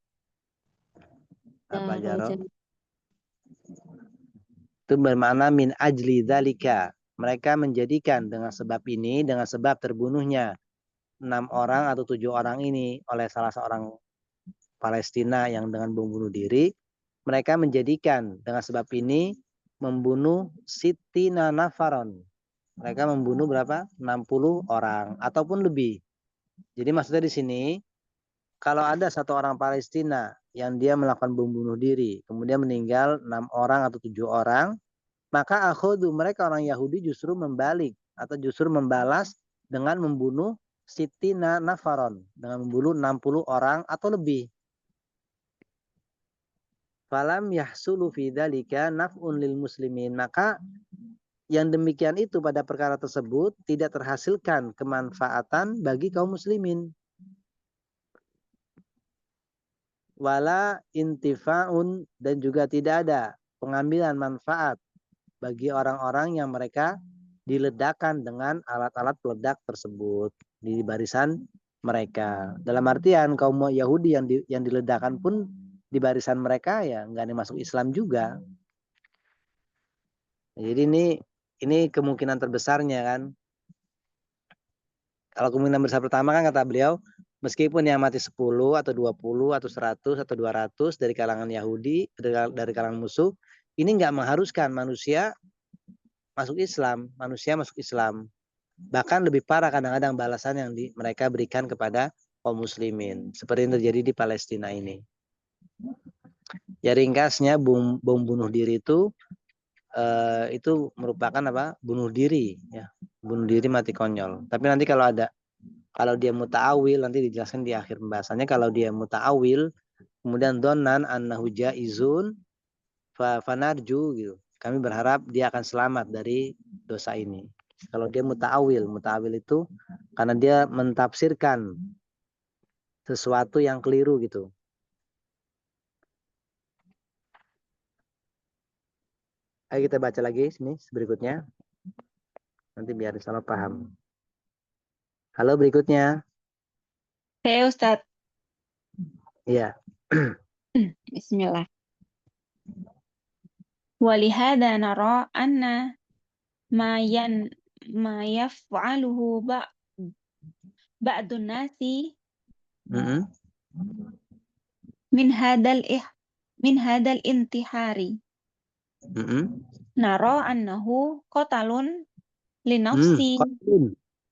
apa jaro? Itu bermakna min ajli dzalika. Mereka menjadikan dengan sebab ini, dengan sebab terbunuhnya 6 orang atau 7 orang ini oleh salah seorang Palestina yang dengan membunuh diri, mereka menjadikan dengan sebab ini membunuh sitina nafaron. Mereka membunuh berapa? 60 orang ataupun lebih. Jadi maksudnya di sini, kalau ada satu orang Palestina yang dia melakukan bom bunuh diri, kemudian meninggal 6 orang atau 7 orang, maka mereka orang Yahudi justru membalik atau justru membalas dengan membunuh sitina nafaron, dengan membunuh 60 orang atau lebih. Falam yahsulu fi dzalika naf'un lil muslimin, maka yang demikian itu pada perkara tersebut tidak terhasilkan kemanfaatan bagi kaum muslimin. Wala intifa'un, dan juga tidak ada pengambilan manfaat bagi orang-orang yang mereka diledakkan dengan alat-alat peledak tersebut di barisan mereka. Dalam artian kaum Yahudi yang diledakkan pun di barisan mereka ya nggak ada masuk Islam juga. Jadi ini kemungkinan terbesarnya kan. Kalau kemungkinan besar pertama kan kata beliau, meskipun yang mati 10 atau 20 atau 100 atau 200 dari kalangan Yahudi, dari kalangan musuh, ini nggak mengharuskan manusia masuk Islam, manusia masuk Islam. Bahkan lebih parah kadang-kadang balasan yang mereka berikan kepada kaum muslimin. Seperti yang terjadi di Palestina ini. Ya ringkasnya bom bunuh diri itu merupakan apa? Bunuh diri, ya. Bunuh diri mati konyol. Tapi nanti kalau dia muta'awil, nanti dijelaskan di akhir pembahasannya, kalau dia muta'awil, kemudian donan annahu jaizun fanarju gitu. Kami berharap dia akan selamat dari dosa ini. Kalau dia muta'awil itu karena dia mentafsirkan sesuatu yang keliru gitu. Ayo kita baca lagi sini berikutnya. Nanti biar sama paham. Halo berikutnya. Saya Ustadz. Iya. Bismillah. Walihada nara anna ma yaf'aluhu ba'dun nasi min hadal intihari. Nara annahu qatalun li nafsi.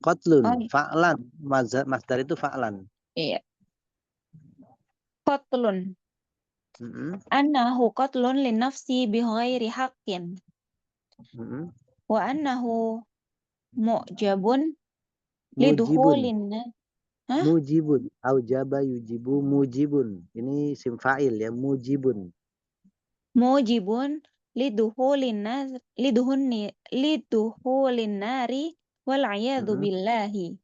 Qatlun. Oh, Fa'lan. Masdar itu fa'lan. iya. Qatlun. Annahu qatlun li nafsi bi ghairi haqqin. Wa annahu mu'jabun lidukhulin. Mujibun. Aujaba yujibu mujibun. Ini sim fa'il ya. Mujibun. Mujibun lidukhulin nari wal a'yadu billahi.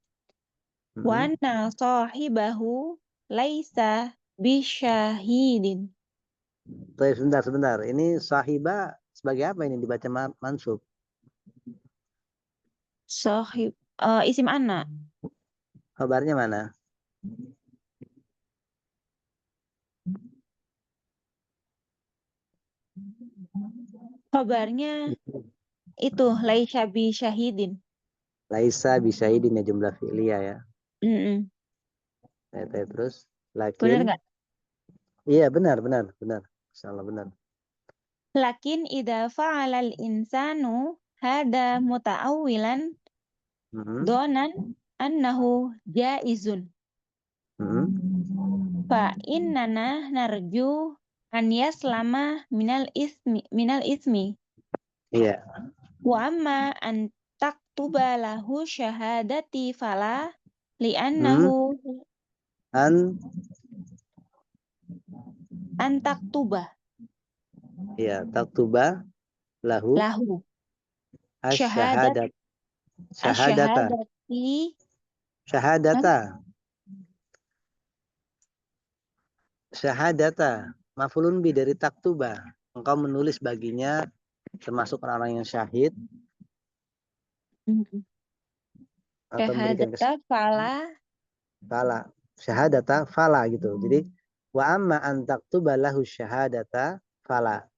Wa anna sahibahu laisa bisyahidin. Sebentar. Ini sahiba sebagai apa ini dibaca mansub? Isim anna. Kabarnya mana? Kabarnya itu laisa bisyahidin. Laisa bisyahidin ya jumlah fi'liyah ya. Terus lakin. Benar nggak? Iya benar. Insyaallah benar. Lakin idza fa'ala al-insanu hada muta'awwilan donan annahu jaizun. Fa innana narju an yaslama minal ismi. Iya. Wa amma an taktuba lahu syahadati fala li'annahu an taktuba. Iya, taktuba lahu syahadati syahadata maf'ulun bi dari taktuba. Engkau menulis baginya termasuk orang-orang yang syahid atau memberikan syahadata fala gitu. Jadi wa amma an taktuba lahu syahadata fala.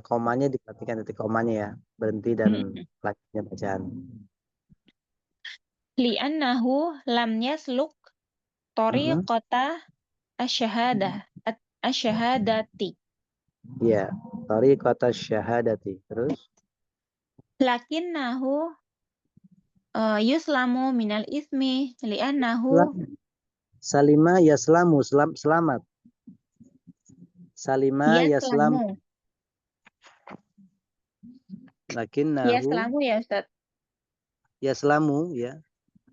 Komanya diperhatikan, titik komanya ya, berhenti dan lanjutnya bacaan. Li'annahu lam yasluk tariqata asyhadati. Ya, tariqata syahadati. Terus lakinnahu yuslamu minal ismi li'annahu salima yaslamu, selamat. Salima yaslamu. Lakinnahu yaslamu ya Ustaz. Yaslamu ya.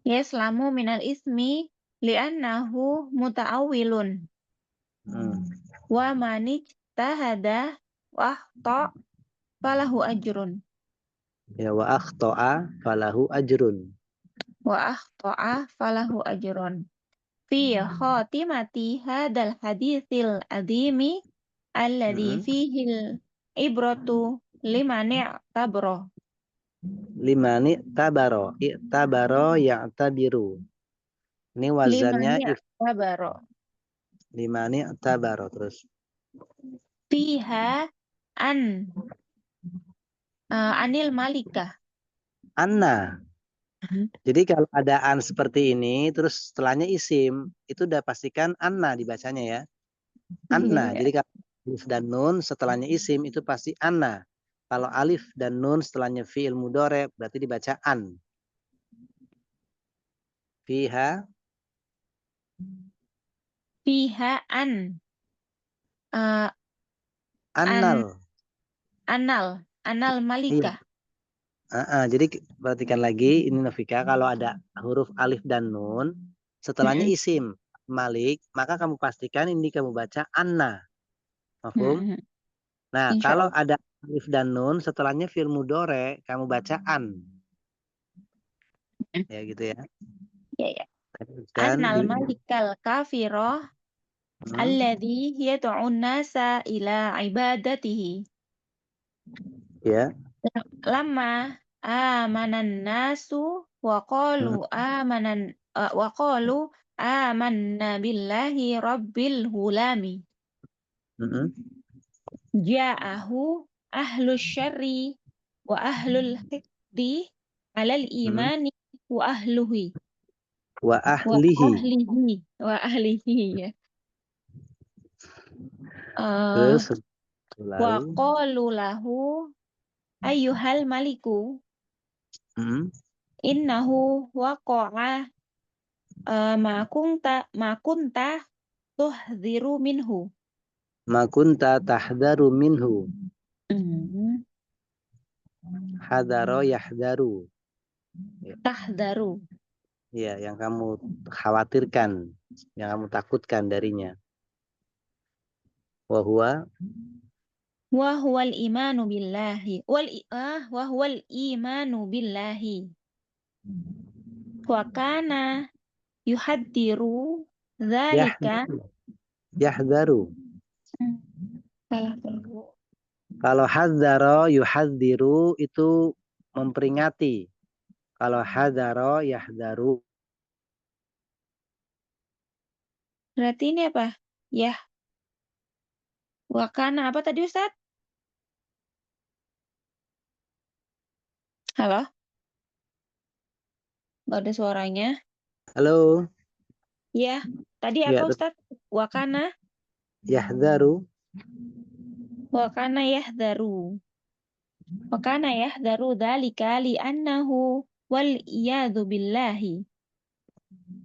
Yaslamu minal ismi li'annahu muta'awwilun. Wa manijtahada wa akhta falahu ajrun. Ya wa akhta'a falahu ajrun. Wa akhta'a falahu ajrun. Fi khatimati hadal haditsil adhimi alladhi fihil ibratu limani tabro. Limani tabaro. I'tabaro ya'tabiru. Ini wazannya tabaro. Limani tabaro. Terus Fiha anil malika. Anna. Jadi kalau ada an seperti ini terus setelahnya isim, itu udah pastikan anna dibacanya ya. Anna. Jadi alif dan nun setelahnya isim itu pasti anna. Kalau alif dan nun setelahnya fi'il mudhari berarti dibaca an. Fiha an. annal. Anal Iya. malika. Jadi perhatikan lagi ini Nofika, kalau ada huruf alif dan nun setelahnya isim Malik, maka kamu pastikan ini kamu baca anna. Mafhum? Nah, Insya kalau Allah. ada alif dan nun setelahnya fi'il mudhari kamu baca an. Ya gitu ya. Ya, ya. Dan Annal malikal kafiroh alladhi yad'un nasa ila ibadatihi. ya. Lama amanan nasu wa qalu amanna billahi rabbil hulami. Ja'ahu ahlus syarri wa ahlul hiqdi alal imani wa ahluhi. Wa ahlihi. Wa ahlihi ya. Terus Wa lalu qalu lahu ayyuhal maliku innahu waqa'a ma kunta tuhdhiru minhu. ma kunta tahdaru minhu. Hadaro yahdaru. Tahdharu. Ya, yang kamu khawatirkan, yang kamu takutkan darinya. Wa huwa Wa huwal imanu billahi. Wa huwal imanu billahi. Wa kana yuhaddiru dzalika. yahdaru. Salah tuh. Kalau hadzaro yuhadziru itu memperingati. Kalau hadzaro yahdaru. Berarti ini apa? Ya. Wa kana apa tadi Ustaz? Halo? Nggak ada suaranya. Halo, Ya. Tadi ya, apa Ustaz? Wa kana yahdaru. yahdharu. Wa kana yahdharu dzalika li'annahu wal iyadu billahi.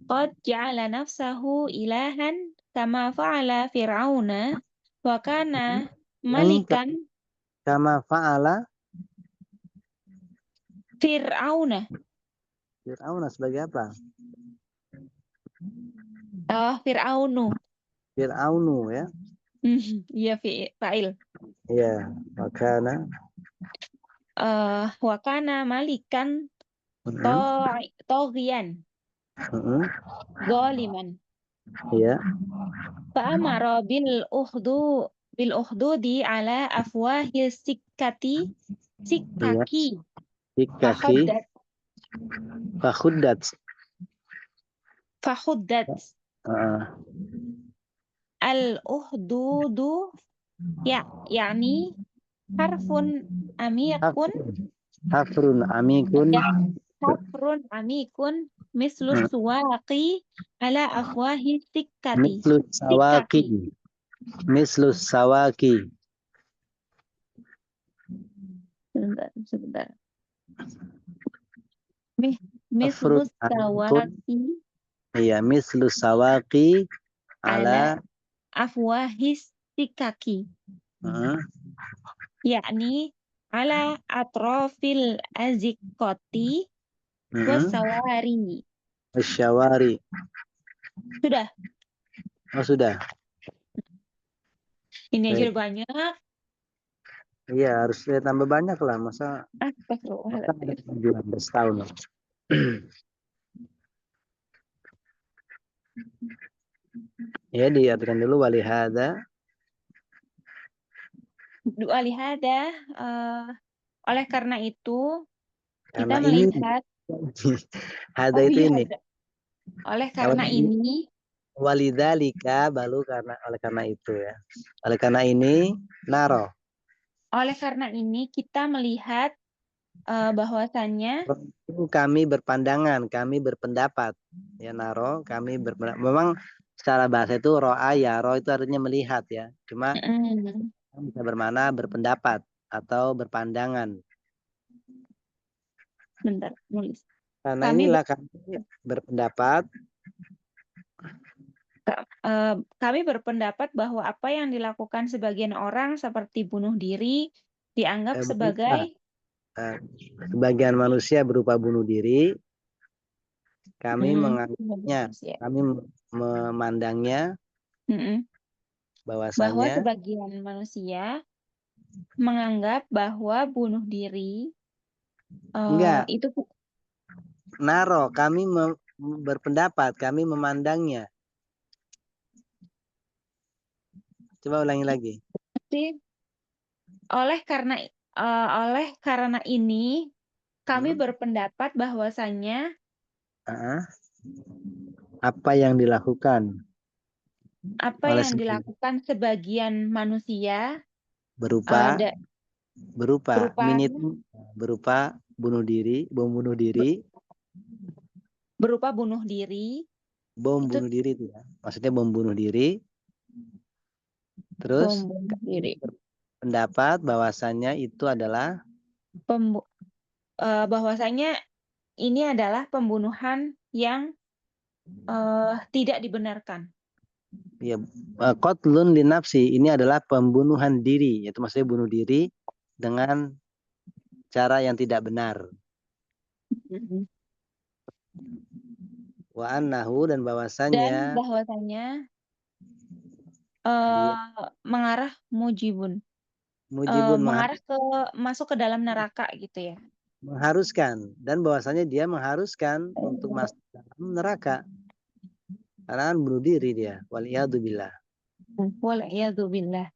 Qad ja'ala nafsahu ilahan kama fa'ala Fir'auna wa kana malikan Kama fa'ala Fir'auna. Fir'aun sebagai apa? Fir'aunu. Fir'aunu ya. Iya fa'il. Ya, makana Wa kana malikan toghiyan zaliman. ya. Fa'amara bil ukhdudi ala afwahi sikkaki Sikaki fakhuddat. al uhdudu yakni harfun amikun mislus suwaqi ala afwahi sikkati. Mislus sawaki. Sebentar. Mislus sawaqi. Iya, mislus sawaqi ala afwahi sikkaki. Yakni ala atrofil azikoti wasawari. Sudah. Oh, sudah. Ini aja udah banyak. Iya, harus tambah banyak lah. Masa ada 19 tahun. Ya, diartikan dulu walihada. Oleh karena itu kita Karena melihat hada itu ini. Oleh karena ini Walidzalika balu oleh karena itu ya. Oleh karena ini naro. Oleh karena ini kita melihat bahwasannya kami berpandangan, kami berpendapat. Ya naro, kami berpendapat. Memang secara bahasa itu ro'a ya, ro itu artinya melihat ya. Cuma Mm-mm. bisa bermakna berpendapat atau berpandangan. Bentar, nulis. Karena Kami inilah kami berpendapat Kami berpendapat bahwa apa yang dilakukan sebagian orang seperti bunuh diri dianggap berupa sebagai sebagian manusia berupa bunuh diri, kami menganggapnya, manusia. kami memandangnya Mm-mm. Bahwa bahwasanya sebagian manusia menganggap bahwa bunuh diri enggak, itu kami berpendapat, kami memandangnya. Coba ulangi lagi. sih oleh karena ini kami berpendapat bahwasanya Apa yang dilakukan apa oleh yang dilakukan sebagian manusia berupa da- berupa berupa minit berupa bunuh diri, bom bunuh diri, itu itu ya. Maksudnya bom bunuh diri. Terus bom bunuh diri. pendapat bahwasannya itu adalah Bahwasanya ini adalah pembunuhan yang tidak dibenarkan. ya qatlun linafsi, ini adalah pembunuhan diri, yaitu maksudnya bunuh diri dengan cara yang tidak benar. Wa annahu, dan bahwasannya Mengarah mujibun, mujibun masuk ke dalam neraka gitu ya. mengharuskan, dan bahwasanya dia mengharuskan untuk masuk dalam neraka karena bunuh diri dia. Waliyadzubillah. Waliyadzubillah.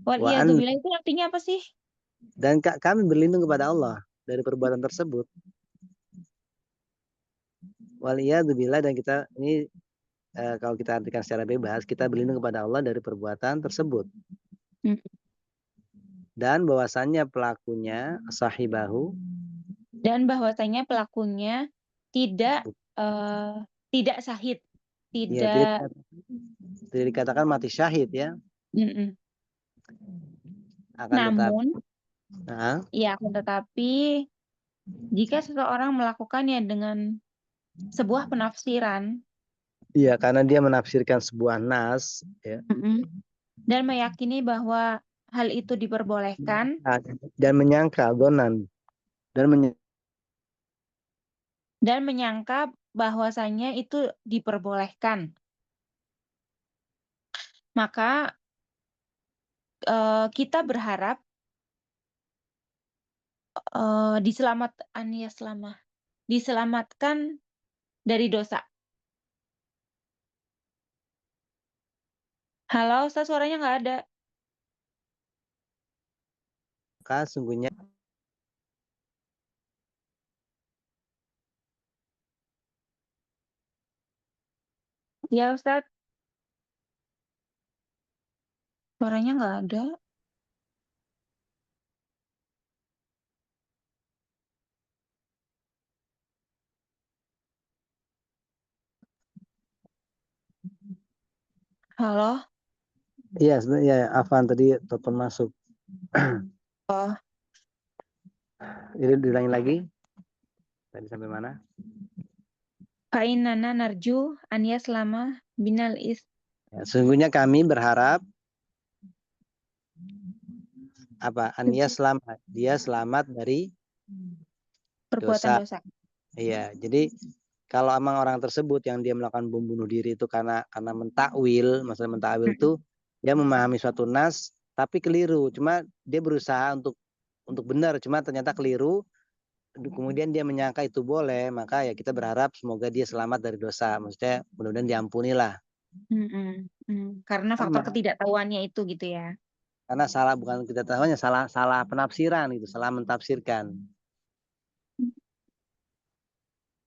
Wa Waliyadzubillah itu artinya apa sih? Dan kami berlindung kepada Allah dari perbuatan tersebut. Waliyadzubillah, dan kita ini kalau kita artikan secara bebas, kita berlindung kepada Allah dari perbuatan tersebut. Dan bahwasannya pelakunya sahibahu, dan bahwasanya pelakunya tidak syahid, tidak dikatakan mati syahid ya. Akan tetapi jika seseorang melakukannya dengan sebuah penafsiran, iya, karena dia menafsirkan sebuah nas ya, dan meyakini bahwa hal itu diperbolehkan, dan menyangka donan, dan menyangka bahwasanya itu diperbolehkan, maka kita berharap diselamatkan dari dosa. Halo, Ustaz, suaranya nggak ada. maka sungguhnya Ya, Ustaz. Suaranya nggak ada. Halo? iya sebenarnya ya, Afan tadi telepon masuk. Oh. Ini diulangi lagi. Tadi sampai mana? Fa'inana narju an yaslama binal is. Ya, sesungguhnya kami berharap apa? An yaslama, dia selamat dari perbuatan dosa. Iya, jadi kalau emang orang tersebut yang dia melakukan bom bunuh diri itu karena mentakwil, maksudnya mentakwil itu dia memahami suatu nas tapi keliru, cuma dia berusaha untuk benar, cuma ternyata keliru, kemudian dia menyangka itu boleh, maka ya kita berharap semoga dia selamat dari dosa, maksudnya mudah-mudahan diampuni lah. Karena faktor ketidaktahuannya itu gitu ya. Karena salah, bukan ketidaktahuannya, salah penafsiran itu, salah mentafsirkan.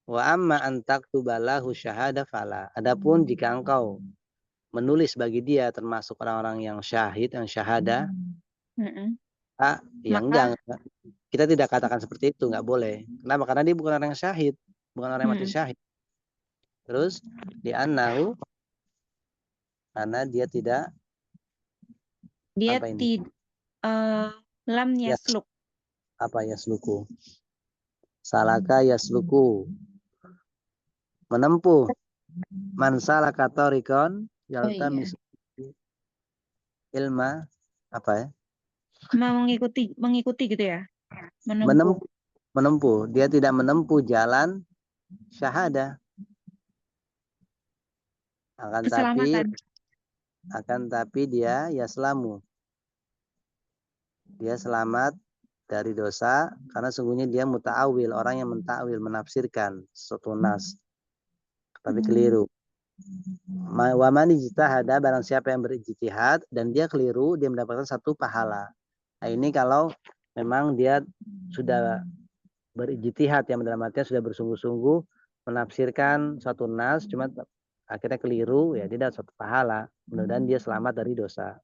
Wa amma an taktubalahu syahada fala. Adapun jika engkau menulis bagi dia termasuk orang-orang yang syahid, yang syahada, ya enggak. Kita tidak katakan seperti itu, enggak boleh. Kenapa? Karena dia bukan orang yang syahid, bukan orang yang mati syahid. Terus di annahu Karena dia tidak Dia apa ini? lam Ya, yasluk. apa yasluku? Salaka yasluku. Menempuh. Man salaka tariqan Oh iya. yaltamis ilma apa ya? Mengikuti gitu ya. Menempuh. Menempuh. Dia tidak menempuh jalan syahadah. Keselamatan. Akan tapi dia yaslamu. Dia selamat dari dosa karena sungguhnya dia muta'awil, orang yang mentakwil, menafsirkan suatu nas. Tapi keliru. Wa man ijtahada, barang siapa yang berijtihad dan dia keliru, dia mendapatkan satu pahala. Nah, ini kalau memang dia sudah berijtihad, yang dalam artinya sudah bersungguh-sungguh menafsirkan suatu nas, cuma akhirnya keliru, ya dia dapat satu pahala. Mudah-mudahan dia selamat dari dosa.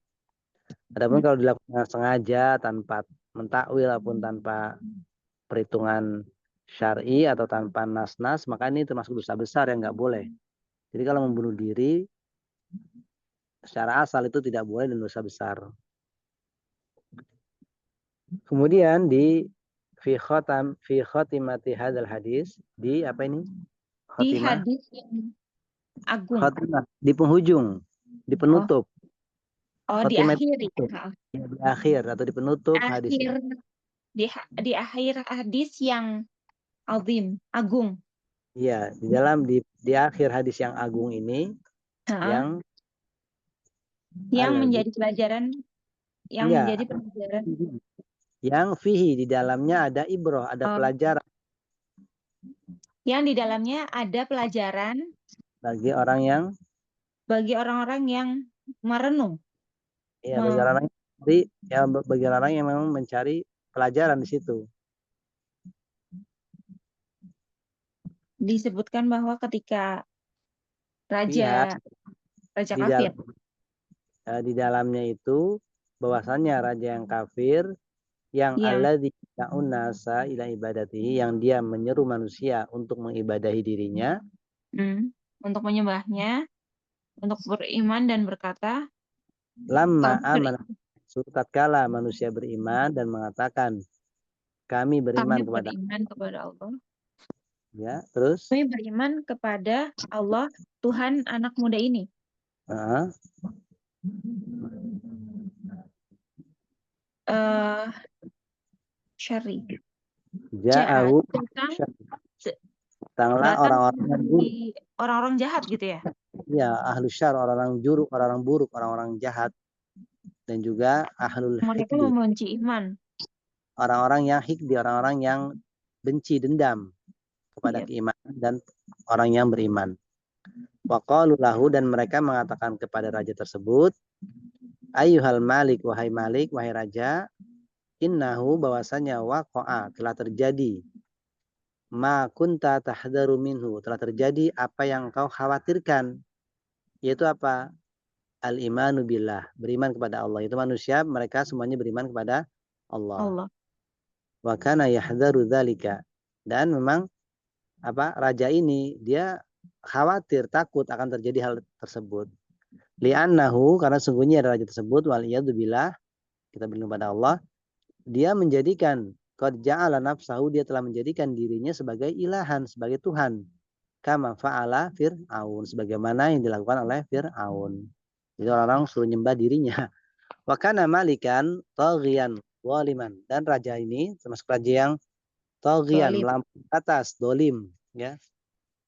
Adapun kalau dilakukan sengaja tanpa mentakwil ataupun tanpa perhitungan syar'i atau tanpa nas-nas, maka ini termasuk dosa besar yang nggak boleh. Jadi kalau membunuh diri secara asal itu tidak boleh dan dosa besar. Kemudian di fi khatimati hadzal hadis, di apa ini? Di Khatimah. hadis yang agung. Khatimah, di penghujung, di penutup. Oh, di Khatimah akhir itu, ya. ya, di akhir atau di penutup hadis. Di akhir hadis yang azim, agung. Iya, di akhir hadis yang agung ini yang menjadi pelajaran menjadi pelajaran yang fihi, di dalamnya ada ibroh, ada pelajaran yang di dalamnya ada pelajaran bagi orang-orang yang merenung. Ya, bagi orang yang memang mencari pelajaran di situ. Disebutkan bahwa ketika raja kafir di dalamnya itu bahwasannya raja yang kafir yang alladzi ta'un nasa ila ibadatihi, yang dia menyeru manusia untuk mengibadahi dirinya, untuk menyembahnya, untuk beriman dan berkata, lamma amana, tatkala manusia beriman dan mengatakan kami beriman kepada Allah. Ya, terus kami beriman kepada Allah, Tuhan anak muda ini. Syari. Ja'ahu datanglah orang-orang jahat gitu ya. Ya, ahlu syar, orang-orang juruk, orang-orang buruk, orang-orang jahat, dan juga ahlul mereka hikdi, membenci iman. Orang-orang yang hikdi, orang-orang yang benci, dendam kepada keimanan dan orang yang beriman. Waqalu lahu, dan mereka mengatakan kepada raja tersebut, ayyuhal malik, wahai malik, wahai raja, innahu, bahwasanya waqa'a, telah terjadi, ma kunta tahdaru minhu, telah terjadi apa yang kau khawatirkan, yaitu apa? Al-imanu billah, beriman kepada Allah. Itu manusia, mereka semuanya beriman kepada Allah. Wa kana yahdharu dzalika, dan memang raja ini dia khawatir, takut akan terjadi hal tersebut. Li'annahu, karena sungguhnya raja tersebut, wal iyadu billah, kita berlindung pada Allah, dia menjadikan qad ja'ala nafsahu, dia telah menjadikan dirinya sebagai ilahan, sebagai Tuhan. Kama fa'ala Fir'aun, sebagaimana yang dilakukan oleh Fir'aun. Jadi orang-orang suruh nyembah dirinya. Wa kana malikan taghiyan waliman, dan raja ini termasuk raja yang taghiyan, melampaui atas, dolim, ya.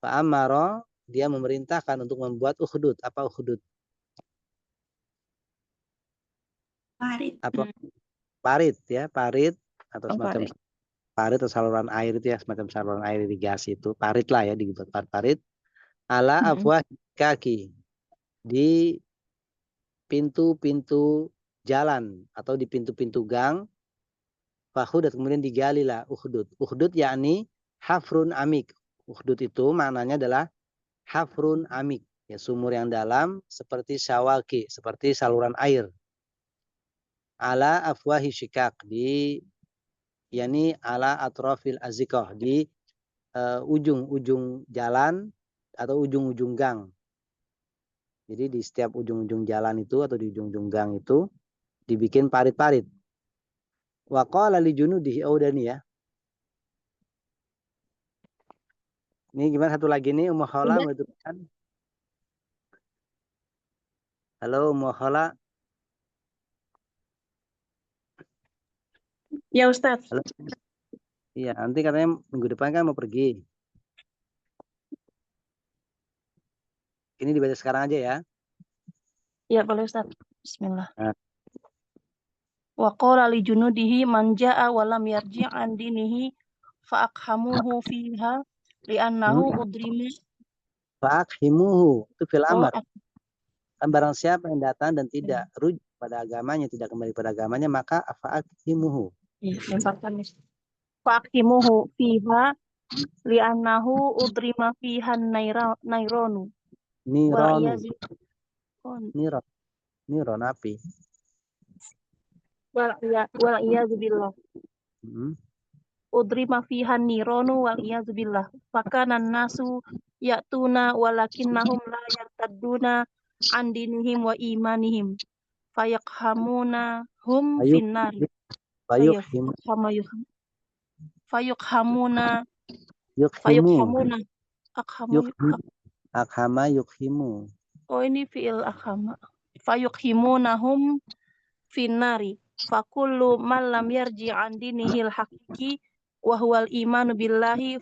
Fa amara, dia memerintahkan untuk membuat ukhdud. Apa ukhdud? Parit. Parit, ya, parit atau semacam parit atau saluran air itu ya, semacam saluran air irigasi itu, parit lah ya, dibuat parit ala afwah kaki, di pintu-pintu jalan atau di pintu-pintu gang. Fakhudat, kemudian digalilah ukhdud. Ukhdud yakni hafrun amik. Ukhdud itu maknanya adalah hafrun amik, ya, sumur yang dalam seperti syawaki, seperti saluran air. Ala afwahi syikak, yakni ala atrafil azikoh, di ujung-ujung jalan atau ujung-ujung gang. Jadi di setiap ujung-ujung jalan itu atau di ujung-ujung gang itu dibikin parit-parit. Wa qala li junudihi, oh udah nih ya. Ini gimana satu lagi nih, Ummu Khala Udah. mau itu kan? Halo Ummu Khala. Ya Ustadz. Halo. Iya, nanti katanya minggu depan kan mau pergi. Ini dibaca sekarang aja ya. Ya boleh Ustadz. Bismillah. Nah, Wa qala li junudihi man jaa wa lam yarji' an dinihi fa aqhamuhu fiha li'annahu udrima. Fa'akhimuhu, itu fil Oh, amr. Kan barang siapa yang datang dan tidak rujuk pada agamanya, tidak kembali pada agamanya, maka fa'akhimuhu. iya, lemparkan nih. Fa aqhimuhu fiha li'annahu udrima fiha naironu. Wal Nironu, iyazu niron, niron api. wal iyazu billah. Hmm. Udrima fiha nironu wal iyazu billah. Fakanan nasu ya'tuna walakinnahum la yartadduna an dinihim wa imanihim. Fayaqhamuna hum Ayuk, finnar. fayukhim, Fayaqhamuna yukhimu, fayaqhamuna akhamu yukhim, akhama yukhimu. oh ini fi'il akhama. Fayaqhimunahum finnari. Fakullu man lam yarji an dinihil haqiqi wa huwal imanu billahi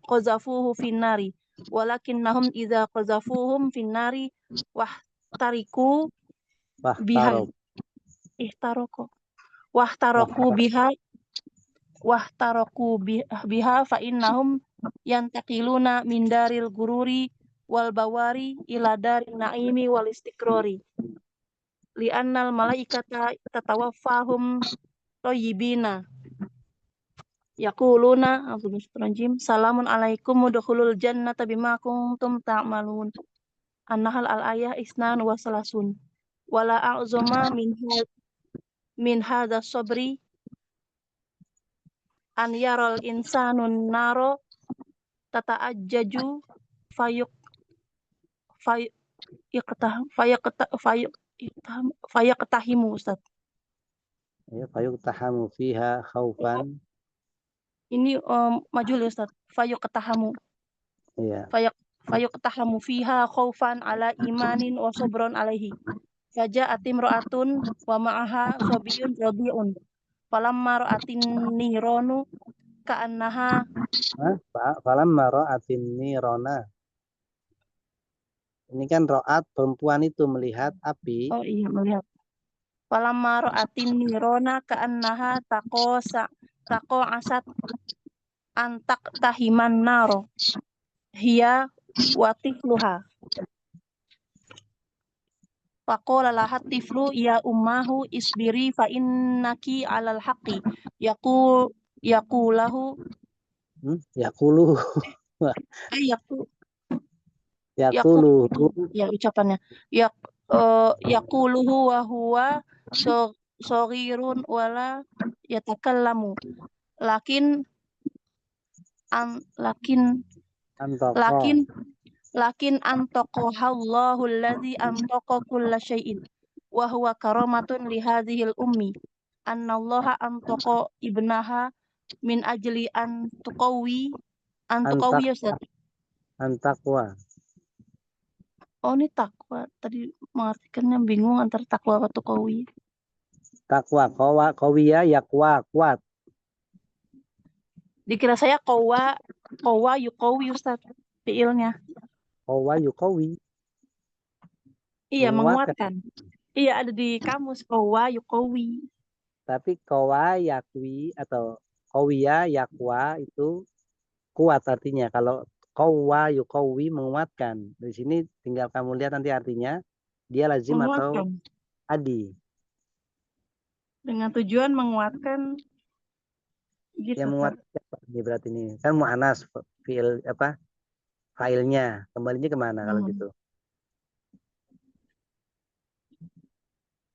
qazafuhu finnari. Walakinnahum idza qazafuhum finnari wahtariku biha Wahtarok, ihtaroko wahtaroku biha biha fa innahum yantaqiluna min daril gururi wal bawari ila darin naimi wal istiqrori li'annal malaikata tatawaffahum thayyibina yaquluna salamun alaikum udkhulul jannata bima kuntum ta'malun. An-Nahl al-ayah isnan wa salasun. Wala a'zama min hadha sabri an yaral insanun naro tata'ajjaju fayuq fayaqtahimu Ustaz. ya, fayuktahamu fiha khaufan. Ini majul ya Ustaz. Fayaqtahamu. Iya. Fayaqtahamu fiha khaufan ala imanin wa sabron alaihi. Faja'at imra'atun wa ma'aha sabiyun rabi'un. Falamma ra'atin nironu ka'annaha Falamma ra'atin nirona. Ini kan ro'at perempuan itu melihat api. oh iya melihat. Falamma ra'atin nirona ka'annaha taqo asat antak tahiman naro. Hiya watifluha. Faqala lahat tiflu ya ummahu isbiri fa innaki alal haqqi. Yaqulahu Yakulu. Yakulu. ya ucapannya. Yaquluhu wa huwa saghirun wala yatakallamu. Lakin antaqahallahu alladzi antaqa kulla syai'in wa huwa karamatun li hadhil ummi annallaha antaqa ibnaha min ajli an tuqawi Ustaz. Antakwa. Oh ini takwa. Tadi mengartikannya bingung antara takwa atau tuqawi. Takwa, kawiya, yakwa, kuat. Dikira saya qawa yuqawi Ustaz fiilnya. Qawa yuqawi. Iya, menguatkan. Iya, ada di kamus qawa yuqawi. Tapi qawa yakwi atau qawiya yakwa itu kuat artinya. Kalau qawa yuqawi menguatkan. Di sini tinggal kamu lihat nanti artinya dia lazim atau adi. Dengan tujuan menguatkan gitu. Yang menguatkan ini berarti ini kan mu'anas fiil apa? Failnya kembalinya kemana kalau gitu?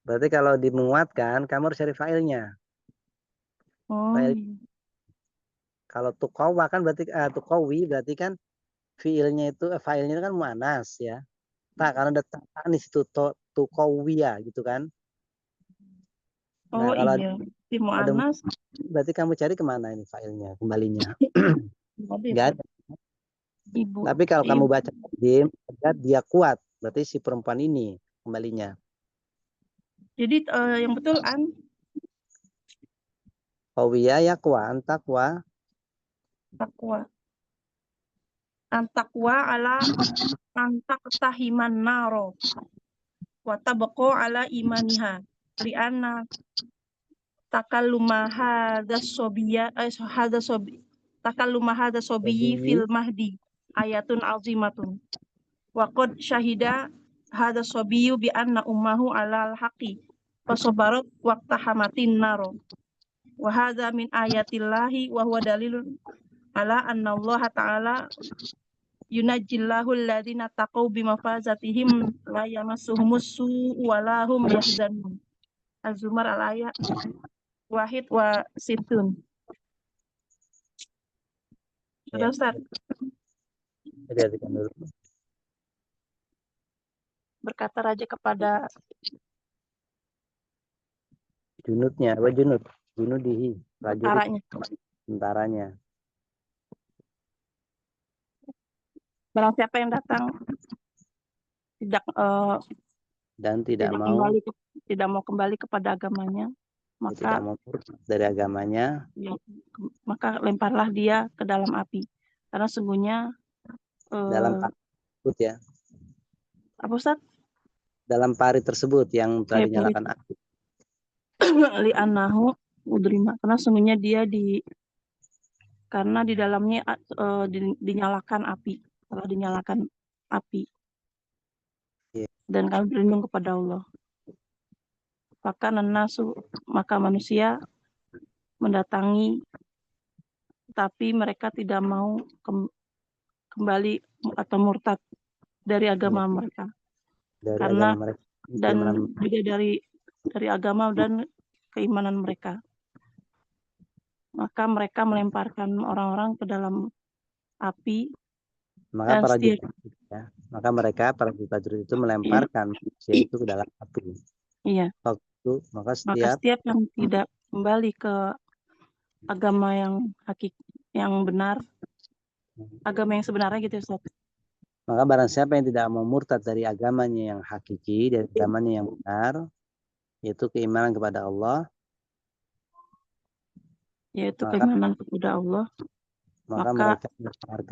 Berarti kalau dimenguatkan, kamu harus cari failnya. Fail. Kalau tuqawa kan berarti tuqawi berarti kan fiilnya itu failnya itu kan mu'anas ya. ta, karena ada ta di situ tuqawwiya gitu kan. Nah, Oh kalau iya, di ada mu'annas berarti kamu cari kemana ini filenya, kembalinya? tadi Enggak ada. ibu. Tapi kalau kamu Ibu. baca dia kuat, berarti si perempuan ini kembalinya. Jadi yang betul an Qawwiya yaqwa, antaqwa. takwa. Antakwa ala antaktahiman naro. Wa tabaqo ala imaniha. Lianna takalluma hadha sobiya hadha sobi takalluma hadha sobiyi fil mahdi ayatun azimatun. Wa qad syahida hadha sobiyu bi anna ummahu ala al-haqi fasabarat waqtahamatin naro. Wa hadha min ayatillahi wa huwa dalilun ala anna Allah ta'ala yunajjillahu alladhina taqaw bimafazatihim la yamassuhumus su'u wa la hum yahzanun. Az-Zumar al-ayat wahid wa situn. Sudah Ya. Ustaz, Perhatikan dulu. berkata raja kepada Junudnya, apa junudihi, prajurit tentaranya. barang siapa yang datang tidak Dan tidak mau kembali kepada agamanya, tidak maka mau murtad dari agamanya, maka lemparlah dia ke dalam api. Karena sungguhnya dalam pari tersebut ya, apa Ustaz? dalam pari tersebut yang telah dinyalakan api. Li'annahu udrima, karena sungguhnya dia karena di dalamnya dinyalakan api, telah dinyalakan api. Ya. Dan kami berlindung kepada Allah. Maka manusia mendatangi, tapi mereka tidak mau kembali atau murtad dari agama mereka. Karena agama mereka, dan juga dari agama dan keimanan mereka. Maka mereka melemparkan orang-orang ke dalam api. Maka mereka para prajurit itu melemparkan manusia itu ke dalam api. Iya. Maka setiap yang tidak kembali ke agama yang yang benar, agama yang sebenarnya gitu Ustaz. Maka barang siapa yang tidak mau murtad dari agamanya yang hakiki, dari agamanya yang benar, yaitu keimanan kepada Allah, yaitu keimanan kepada Allah, maka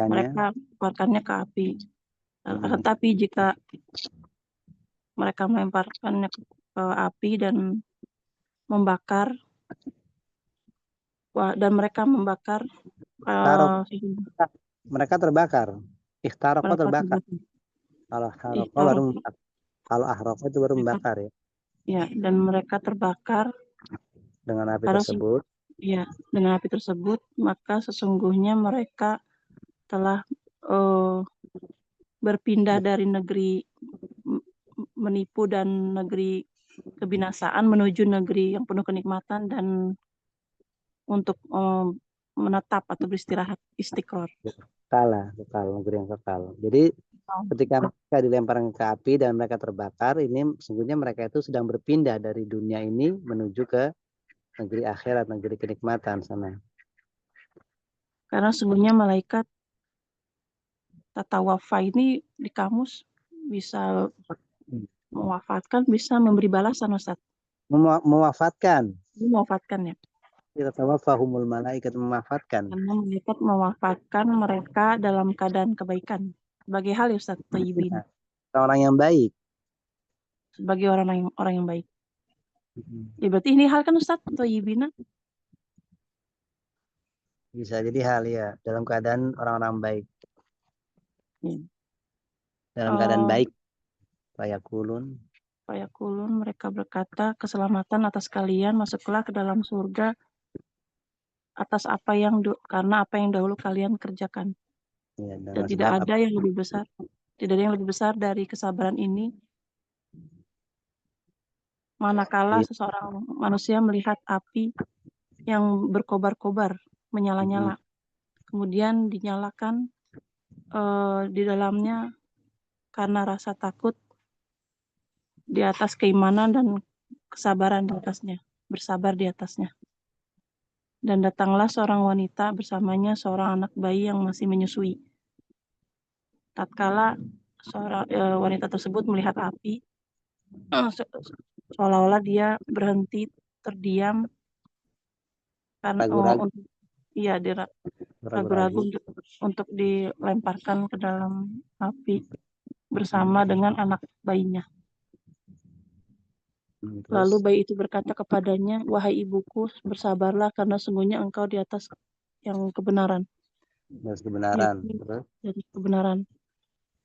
mereka melemparkannya ke api. Tetapi jika mereka melemparkannya ke api dan membakar, dan mereka membakar, mereka terbakar. Ikhtaraqah terbakar. Kalau haraqah baru membakar. Kalau ahraqah itu baru membakar ya. Ya, dan mereka terbakar dengan api tersebut. Ya, dengan api tersebut, maka sesungguhnya mereka telah berpindah dari negeri menipu dan negeri kebinasaan menuju negeri yang penuh kenikmatan dan untuk menetap atau beristirahat, istiqrar. Kekal, negeri yang kekal. Jadi ketika mereka dilemparkan ke api dan mereka terbakar, ini sesungguhnya mereka itu sedang berpindah dari dunia ini menuju ke negeri akhirat, negeri kenikmatan sana. Karena sesungguhnya malaikat tatawafa ini di kamus bisa mewafatkan, bisa memberi balasan Ustaz. Mewafatkan. Mewafatkan ya. Tatawafahumul malaikat, mewafatkan. Karena malaikat mewafatkan mereka dalam keadaan kebaikan. Sebagai hal ya Ustaz, thayyibin. Orang yang baik. Sebagai orang yang baik. Ya berarti ini hal kan Ustaz, thayyibina? Bisa jadi hal ya, dalam keadaan orang-orang baik. Dalam keadaan baik. Fayakulun, mereka berkata, keselamatan atas kalian, masuklah ke dalam surga atas karena apa yang dahulu kalian kerjakan. ya, Dan tidak ada yang lebih besar dari kesabaran ini, manakala seseorang manusia melihat api yang berkobar-kobar, menyala-nyala, kemudian dinyalakan di dalamnya karena rasa takut di atas keimanan dan kesabaran di atasnya, bersabar di atasnya. Dan datanglah seorang wanita bersamanya seorang anak bayi yang masih menyusui. Tatkala wanita tersebut melihat api, seolah-olah dia berhenti terdiam karena Ragu-ragu. dia ragu-ragu untuk dilemparkan ke dalam api bersama dengan anak bayinya. Lalu bayi itu berkata kepadanya, "Wahai ibuku, bersabarlah karena sungguhnya engkau di atas yang kebenaran." Kebenaran. Dari kebenaran.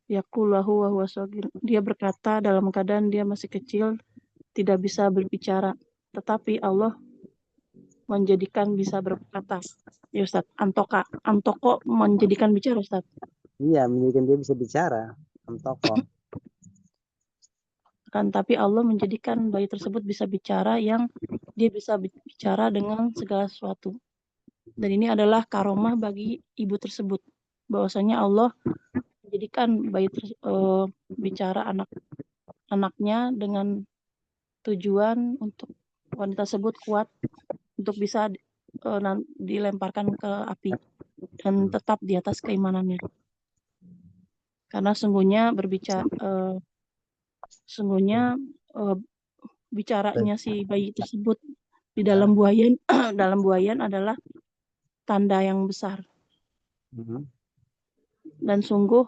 Yaqulahu wa huwa shagir. Dia berkata dalam keadaan dia masih kecil, tidak bisa berbicara, tetapi Allah menjadikan bisa berkata. Ya Ustaz, Antoko menjadikan bicara Ustaz. Iya, menjadikan dia bisa bicara. Antoko. Kan tapi Allah menjadikan bayi tersebut bisa bicara, yang dia bisa bicara dengan segala sesuatu. Dan ini adalah karomah bagi ibu tersebut, bahwasanya Allah menjadikan bayi bicara anaknya dengan tujuan untuk wanita tersebut kuat untuk bisa dilemparkan ke api dan tetap di atas keimanannya. Karena sungguhnya bicaranya si bayi tersebut di dalam buayan dalam buayan adalah tanda yang besar. Dan sungguh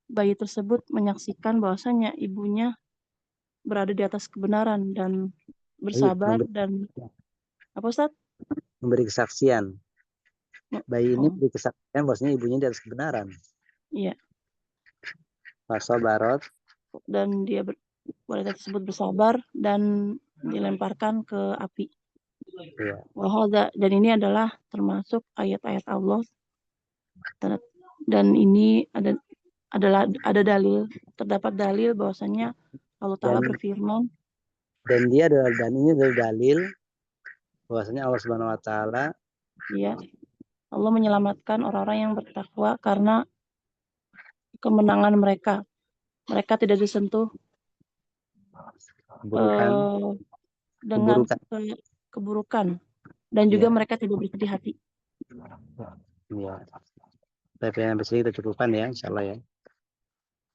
bayi tersebut menyaksikan bahwasanya ibunya berada di atas kebenaran dan bersabar dan apa Ustaz? Memberi kesaksian. Bayi ini memberi kesaksian bahwasanya ibunya di atas kebenaran. Iya. Fasabarot. Dan wanita tersebut bersabar dan dilemparkan ke api. Iya. Dan ini adalah termasuk ayat-ayat Allah. Dan ini ada dalil, terdapat dalil bahwasanya Allah Ta'ala berfirman. Dan ini adalah dalil bahwasanya Allah Subhanahu Wa Ta'ala, ya, Allah menyelamatkan orang-orang yang bertakwa karena kemenangan mereka. Mereka tidak disentuh dengan keburukan dan juga mereka tidak bersedih hati. Ya. Tapi yang bisa kita cukupkan ya, insyaallah ya.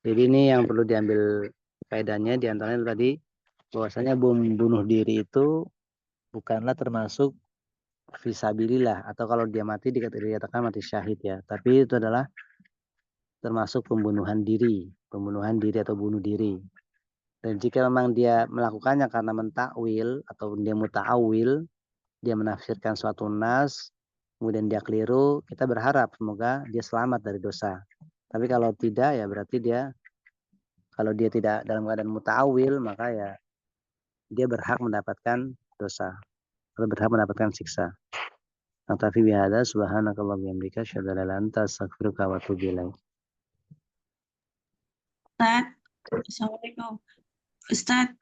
Jadi ini yang perlu diambil faedahnya, diantaranya tadi bahwasanya bunuh diri itu bukanlah termasuk fisabilillah, atau kalau dia mati dikatakan mati syahid ya, tapi itu adalah termasuk pembunuhan diri atau bunuh diri. Dan jika memang dia melakukannya karena mentakwil atau dia muta'awil, dia menafsirkan suatu nas, kemudian dia keliru, kita berharap semoga dia selamat dari dosa. Tapi kalau tidak ya berarti kalau dia tidak dalam keadaan muta'awil, maka ya dia berhak mendapatkan dosa atau berhak mendapatkan siksa. Naktafi bihadza, subhanakallahumma wa bihamdika, asyhadu an la ilaha illa anta, astaghfiruka wa atubu ilaik. Ustaz, Assalamualaikum. Ustaz,